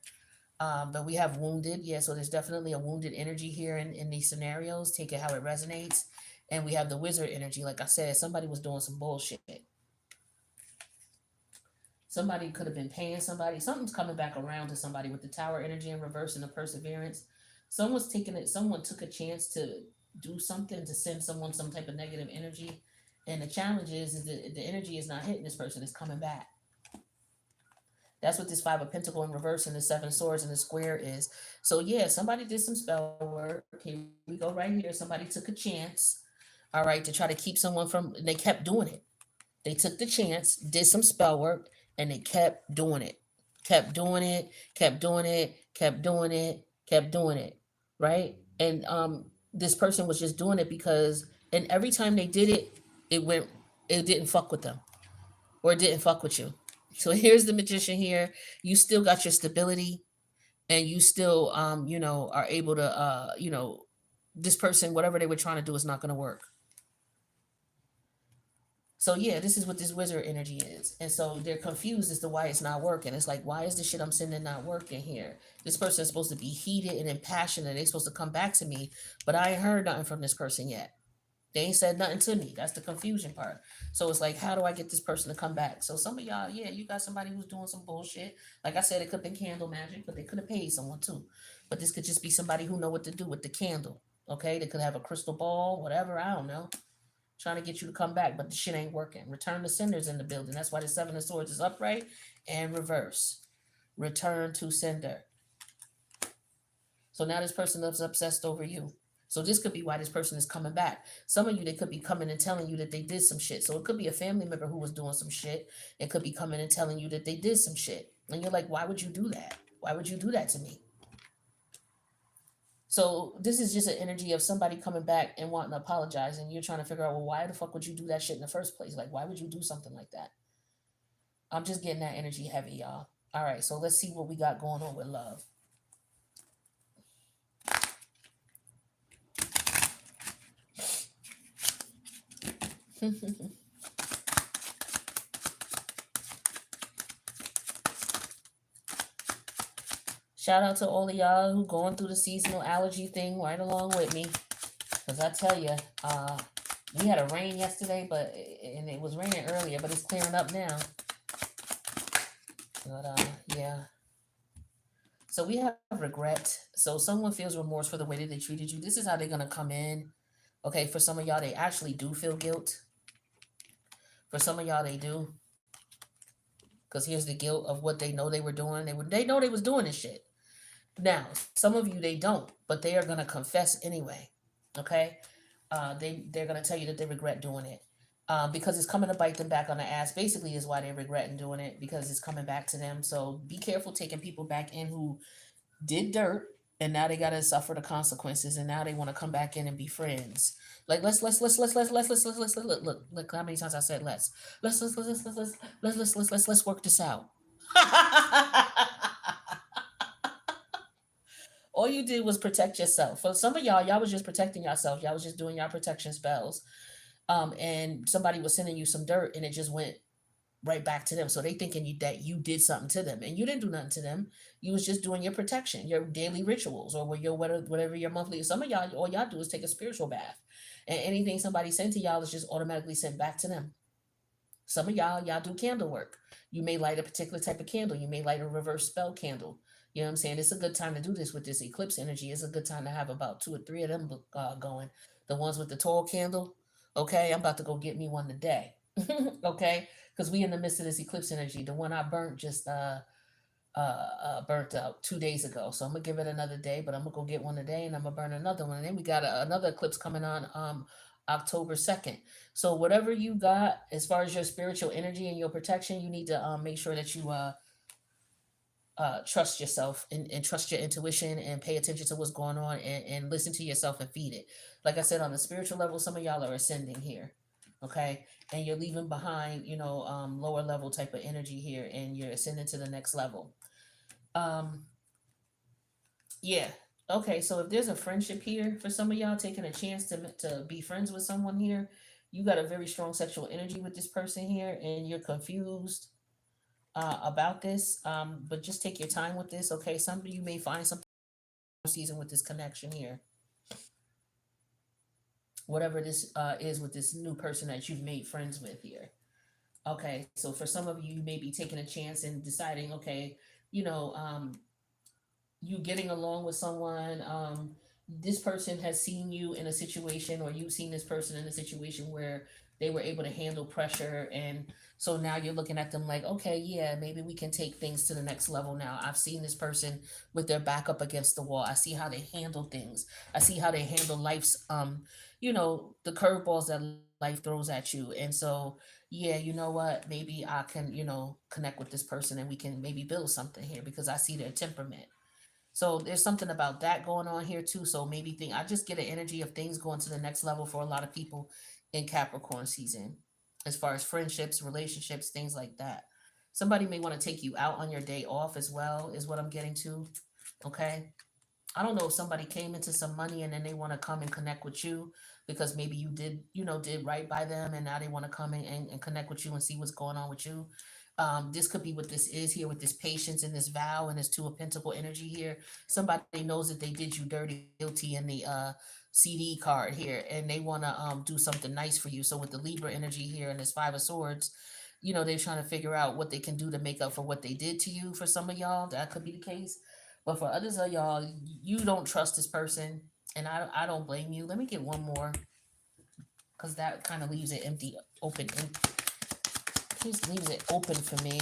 But we have wounded. Yeah, so there's definitely a wounded energy here in these scenarios. Take it how it resonates. And we have the wizard energy. Like I said, somebody was doing some bullshit. Somebody could have been paying somebody. Something's coming back around to somebody with the tower energy in reverse and the perseverance. Someone's taking it. Someone took a chance to do something to send someone some type of negative energy. And the challenge is that the energy is not hitting this person. It's coming back. That's what this Five of Pentacle in reverse and the Seven of Swords and the square is. So yeah, somebody did some spell work. Here we go right here. Somebody took a chance, all right, to try to keep someone from. And they kept doing it. They took the chance, did some spell work, and they kept doing it. Kept doing it. Kept doing it. Kept doing it. Kept doing it. Right. And this person was just doing it because, and every time they did it, it went. It didn't fuck with them, or it didn't fuck with you. So here's the magician here. You still got your stability, and you still are able to this person, whatever they were trying to do, is not going to work. So yeah, this is what this wizard energy is. And so they're confused as to why it's not working. It's like, why is the shit I'm sending not working here? This person is supposed to be heated and impassioned and they're supposed to come back to me, but I ain't heard nothing from this person yet. They ain't said nothing to me. That's the confusion part. So it's like, how do I get this person to come back? So some of y'all, yeah, you got somebody who's doing some bullshit. Like I said, it could have been candle magic, but they could have paid someone too. But this could just be somebody who know what to do with the candle. Okay, they could have a crystal ball, whatever. I don't know, trying to get you to come back, but the shit ain't working. Return to senders in the building. That's why the Seven of Swords is upright and reverse. Return to sender. So now this person is obsessed over you. So this could be why this person is coming back. Some of you, they could be coming and telling you that they did some shit. So it could be a family member who was doing some shit. It could be coming and telling you that they did some shit. And you're like, why would you do that? Why would you do that to me? So this is just an energy of somebody coming back and wanting to apologize, and you're trying to figure out, well, why the fuck would you do that shit in the first place? Like, why would you do something like that? I'm just getting that energy heavy, y'all. All right, so let's see what we got going on with love. Shout out to all of y'all who going through the seasonal allergy thing right along with me. Cause I tell you, we had a rain yesterday, and it was raining earlier, but it's clearing up now. But yeah. So we have regret. So someone feels remorse for the way that they treated you. This is how they're gonna come in. Okay, for some of y'all, they actually do feel guilt. For some of y'all, they do. Because here's the guilt of what they know they were doing. They know they was doing this shit. Now, some of you they don't, but they are gonna confess anyway. Okay, they're gonna tell you that they regret doing it. Because it's coming to bite them back on the ass. Basically, is why they're regretting doing it, because it's coming back to them. So be careful taking people back in who did dirt, and now they gotta suffer the consequences, and now they want to come back in and be friends. Like look how many times I said let's work this out. All you did was protect yourself. For some of y'all was just protecting yourself. Y'all was just doing y'all protection spells. And somebody was sending you some dirt, and it just went right back to them. So they thinking that you did something to them, and you didn't do nothing to them. You was just doing your protection, your daily rituals, or your whatever your monthly. Some of y'all, all y'all do is take a spiritual bath, and anything somebody sent to y'all is just automatically sent back to them. Some of y'all do candle work. You may light a particular type of candle. You may light a reverse spell candle. You know what I'm saying? It's a good time to do this with this eclipse energy. It's a good time to have about 2 or 3 of them going. The ones with the tall candle. Okay, I'm about to go get me one today. Okay, because we in the midst of this eclipse energy. The one I burnt just burnt out 2 days ago. So I'm gonna give it another day, but I'm gonna go get one today, and I'm gonna burn another one. And then we got another eclipse coming on October 2nd. So whatever you got as far as your spiritual energy and your protection, you need to make sure that you trust yourself, and trust your intuition, and pay attention to what's going on, and listen to yourself and feed it. Like I said, on the spiritual level, some of y'all are ascending here. Okay, and you're leaving behind, lower level type of energy here, and you're ascending to the next level. um yeah. Okay, so if there's a friendship here for some of y'all, taking a chance to be friends with someone here, you got a very strong sexual energy with this person here, and you're confused about this. But just take your time with this. Okay, some of you may find something season with this connection here, whatever this is with this new person that you've made friends with here. Okay, so for some of you, you may be taking a chance and deciding, okay, you know, you getting along with someone. This person has seen you in a situation, or you've seen this person in a situation where they were able to handle pressure, and so now you're looking at them like, okay, yeah, maybe we can take things to the next level. Now I've seen this person with their back up against the wall. I see how they handle things. I see how they handle life's the curveballs that life throws at you. And so, yeah, you know what, maybe I can, connect with this person, and we can maybe build something here, because I see their temperament. So there's something about that going on here too. So maybe I just get an energy of things going to the next level for a lot of people in Capricorn season, as far as friendships, relationships, things like that. Somebody may want to take you out on your day off as well, is what I'm getting to. Okay. I don't know if somebody came into some money and then they want to come and connect with you because maybe you did, did right by them and now they want to come in and connect with you and see what's going on with you. This could be what this is here with this patience and this vow and this two of pentacle energy here. Somebody knows that they did you dirty or guilty in the CD card here and they want to do something nice for you. So with the Libra energy here and this five of swords, they're trying to figure out what they can do to make up for what they did to you. For some of y'all, that could be the case. But for others of y'all, you don't trust this person, and I don't blame you. Let me get one more, because that kind of leaves it empty, open. Just leaves it open for me.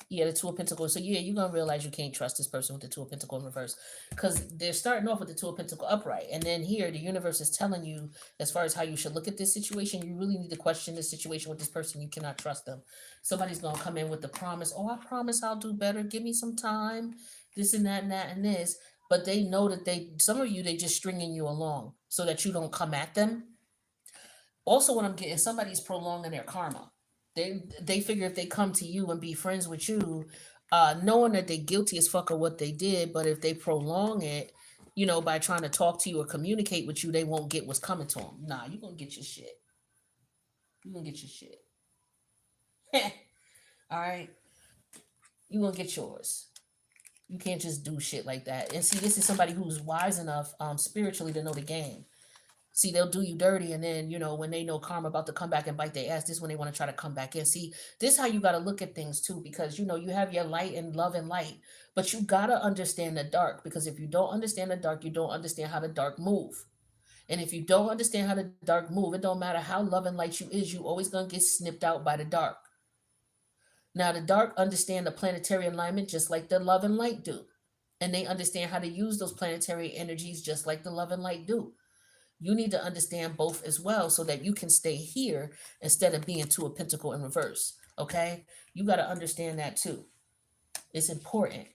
Yeah, the two of pentacles. So yeah, you're gonna realize you can't trust this person with the two of pentacles in reverse, because they're starting off with the two of pentacles upright, and then here the universe is telling you as far as how you should look at this situation. You really need to question this situation with this person. You cannot trust them. Somebody's gonna come in with the promise. Oh, I promise I'll do better. Give me some time. This and that and that and this. But they know that some of you, they just stringing you along so that you don't come at them. Also, what I'm getting, somebody's prolonging their karma. They figure if they come to you and be friends with you, knowing that they're guilty as fuck of what they did, but if they prolong it, by trying to talk to you or communicate with you, they won't get what's coming to them. Nah, you're gonna get your shit. You're gonna get your shit. All right, you're gonna get yours. You can't just do shit like that. And see, this is somebody who's wise enough spiritually to know the game. See, they'll do you dirty, and then when they know karma about to come back and bite their ass, this is when they want to try to come back in. See, this is how you got to look at things too, because you have your light and love and light, but you gotta understand the dark, because if you don't understand the dark, you don't understand how the dark move. And if you don't understand how the dark move, it don't matter how love and light you is, you always gonna get snipped out by the dark. Now, the dark understand the planetary alignment just like the love and light do, and they understand how to use those planetary energies just like the love and light do. You need to understand both as well so that you can stay here instead of being two of pentacle in reverse. Okay, you got to understand that too. It's important.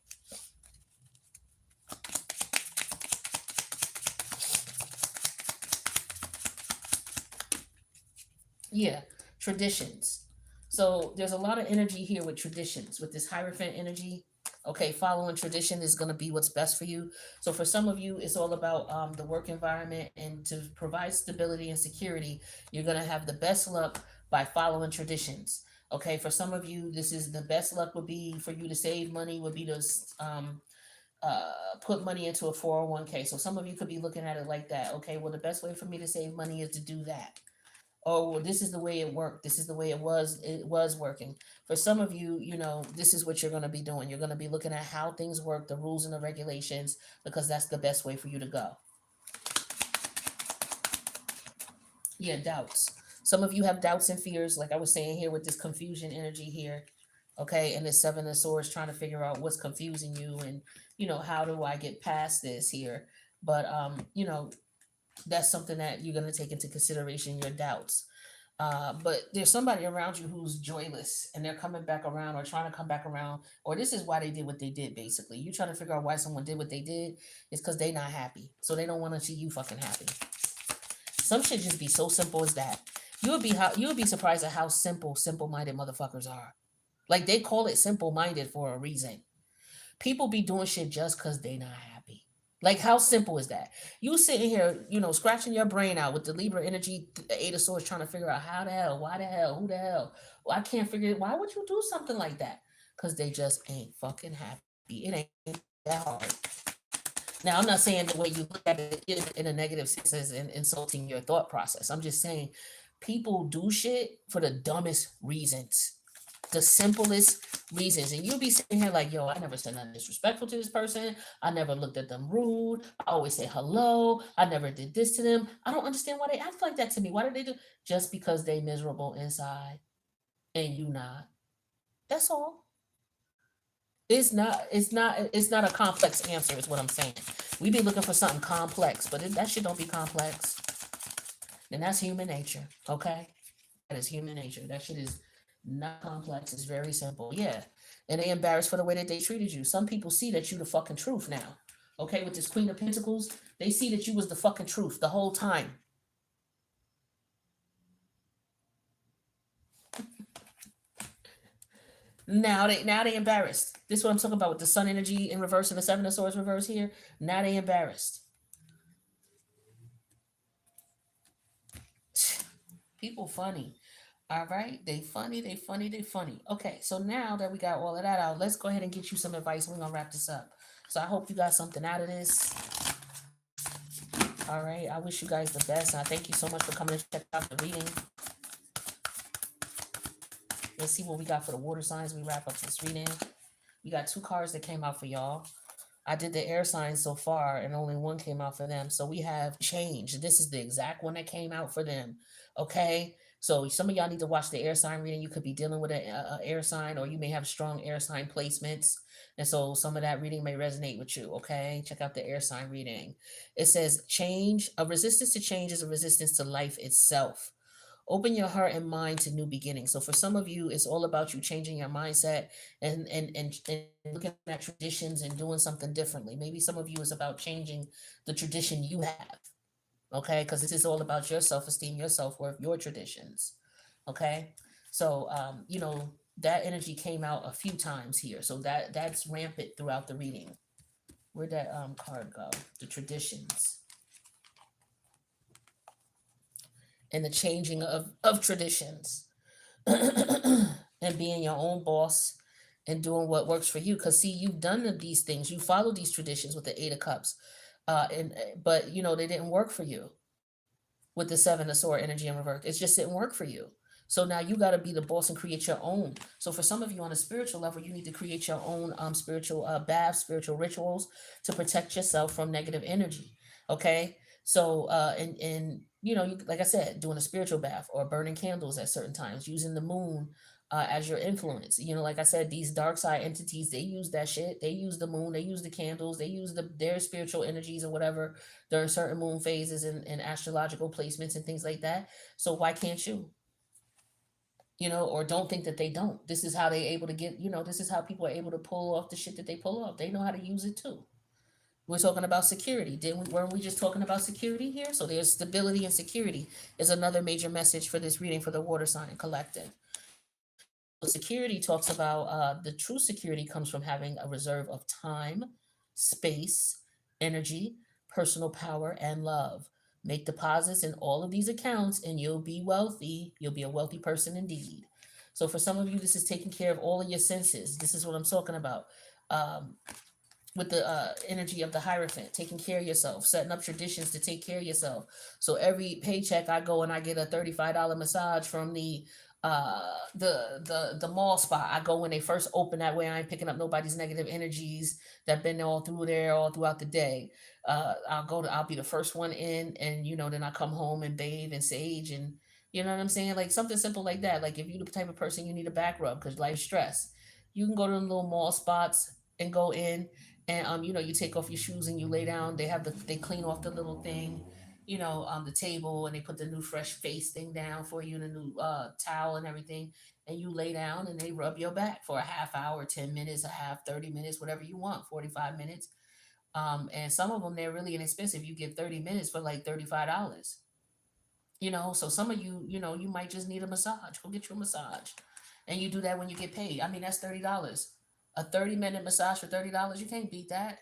Yeah, traditions. So there's a lot of energy here with traditions, with this Hierophant energy. Okay, following tradition is going to be what's best for you. So for some of you, it's all about the work environment, and to provide stability and security, you're going to have the best luck by following traditions. Okay, for some of you, this is the best luck would be for you to save money, would be to put money into a 401k. So some of you could be looking at it like that. Okay, well, the best way for me to save money is to do that. Oh, well, this is the way it worked. This is the way it was working. For some of you, this is what you're going to be doing. You're going to be looking at how things work, the rules and the regulations, because that's the best way for you to go. Yeah, doubts. Some of you have doubts and fears, like I was saying here with this confusion energy here. Okay, and this seven of swords, trying to figure out what's confusing you, and how do I get past this here. But that's something that you're going to take into consideration, your doubts. But there's somebody around you who's joyless, and they're coming back around or trying to come back around, or this is why they did what they did. Basically, you trying to figure out why someone did what they did is because they not happy, so they don't want to see you fucking happy. Some shit just be so simple as that. You would be surprised at how simple-minded motherfuckers are. Like, they call it simple-minded for a reason. People be doing shit just because they not happy. Like, how simple is that? You sitting here, scratching your brain out with the Libra energy, the Eight of Swords, trying to figure out how the hell, why the hell, who the hell. Well, I can't figure it. Why would you do something like that? Because they just ain't fucking happy. It ain't that hard. Now, I'm not saying the way you look at it in a negative sense is insulting your thought process. I'm just saying people do shit for the dumbest reasons, the simplest reasons. And you'll be sitting here like, yo, I never said nothing disrespectful to this person. I never looked at them rude. I always say hello. I never did this to them. I don't understand why they act like that to me. Why did they do? Just because they miserable inside and you not. That's all. It's not a complex answer is what I'm saying. We be looking for something complex, but that shit don't be complex. Then that's human nature, okay? That is human nature. That shit is not complex. It's very simple. Yeah. And they embarrassed for the way that they treated you. Some people see that you the fucking truth now. Okay, with this Queen of Pentacles, they see that you was the fucking truth the whole time. Now they embarrassed. This is what I'm talking about with the sun energy in reverse and the seven of swords reverse here. Now they embarrassed. People funny. All right, they funny, they funny, they funny. Okay, so now that we got all of that out, let's go ahead and get you some advice. We're gonna wrap this up. So I hope you got something out of this. All right, I wish you guys the best. I thank you so much for coming and check out the reading. Let's see what we got for the water signs. We wrap up this reading. We got two cards that came out for y'all. I did the air signs so far, and only one came out for them. So we have change. This is the exact one that came out for them. Okay. So some of y'all need to watch the air sign reading. You could be dealing with an air sign, or you may have strong air sign placements. And so some of that reading may resonate with you. Okay. Check out the air sign reading. It says change. A resistance to change is a resistance to life itself. Open your heart and mind to new beginnings. So for some of you, it's all about you changing your mindset and looking at traditions and doing something differently. Maybe some of you is about changing the tradition you have. Okay, because this is all about your self-esteem, your self-worth, your traditions. Okay, so that energy came out a few times here, so that's rampant throughout the reading. Where'd that card go? The traditions and the changing of traditions. And being your own boss and doing what works for you. Because see, you've done these things, you follow these traditions with the Eight of Cups, and but they didn't work for you with the Seven of Sword energy in reverse. It just didn't work for you. So now you got to be the boss and create your own. So for some of you on a spiritual level, you need to create your own spiritual baths, spiritual rituals to protect yourself from negative energy. Okay, so and like I said, doing a spiritual bath or burning candles at certain times, using the moon as your influence. Like I said, these dark side entities, they use that shit. They use the moon, they use the candles, they use their spiritual energies or whatever during certain moon phases and astrological placements and things like that. So why can't you? Or don't think that they don't. This is how they able to get, this is how people are able to pull off the shit that they pull off. They know how to use it too. We're talking about security. Weren't we just talking about security here? So there's stability and security is another major message for this reading for the water sign collective. Security talks about the true security comes from having a reserve of time, space, energy, personal power, and love. Make deposits in all of these accounts and you'll be wealthy. You'll be a wealthy person indeed. So for some of you, this is taking care of all of your senses. This is what I'm talking about. Um, with the energy of the Hierophant, taking care of yourself, setting up traditions to take care of yourself. So every paycheck I go and I get a $35 massage from the mall spot. I go when they first open, that way I ain't picking up nobody's negative energies that been all through there all throughout the day. I'll be the first one in, and then I come home and bathe and sage, and you know what I'm saying? Like something simple like that. Like if you're the type of person you need a back rub because life's stress, you can go to them little mall spots and go in, and you take off your shoes and you lay down. They clean off the little thing, the table, and they put the new fresh face thing down for you and a new towel and everything, and you lay down and they rub your back for a half hour, 10 minutes, a half, 30 minutes, whatever you want, 45 minutes. And some of them, they're really inexpensive. You get 30 minutes for like $35. So some of you, you might just need a massage. Go get you a massage, and you do that when you get paid. I mean, that's $30. A 30-minute massage for $30, you can't beat that,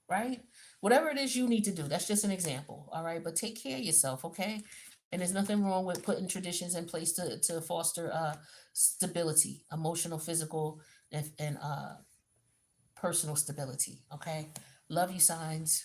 right? Whatever it is you need to do, that's just an example, all right? But take care of yourself, okay? And there's nothing wrong with putting traditions in place to foster stability, emotional, physical, and personal stability, okay? Love you, signs.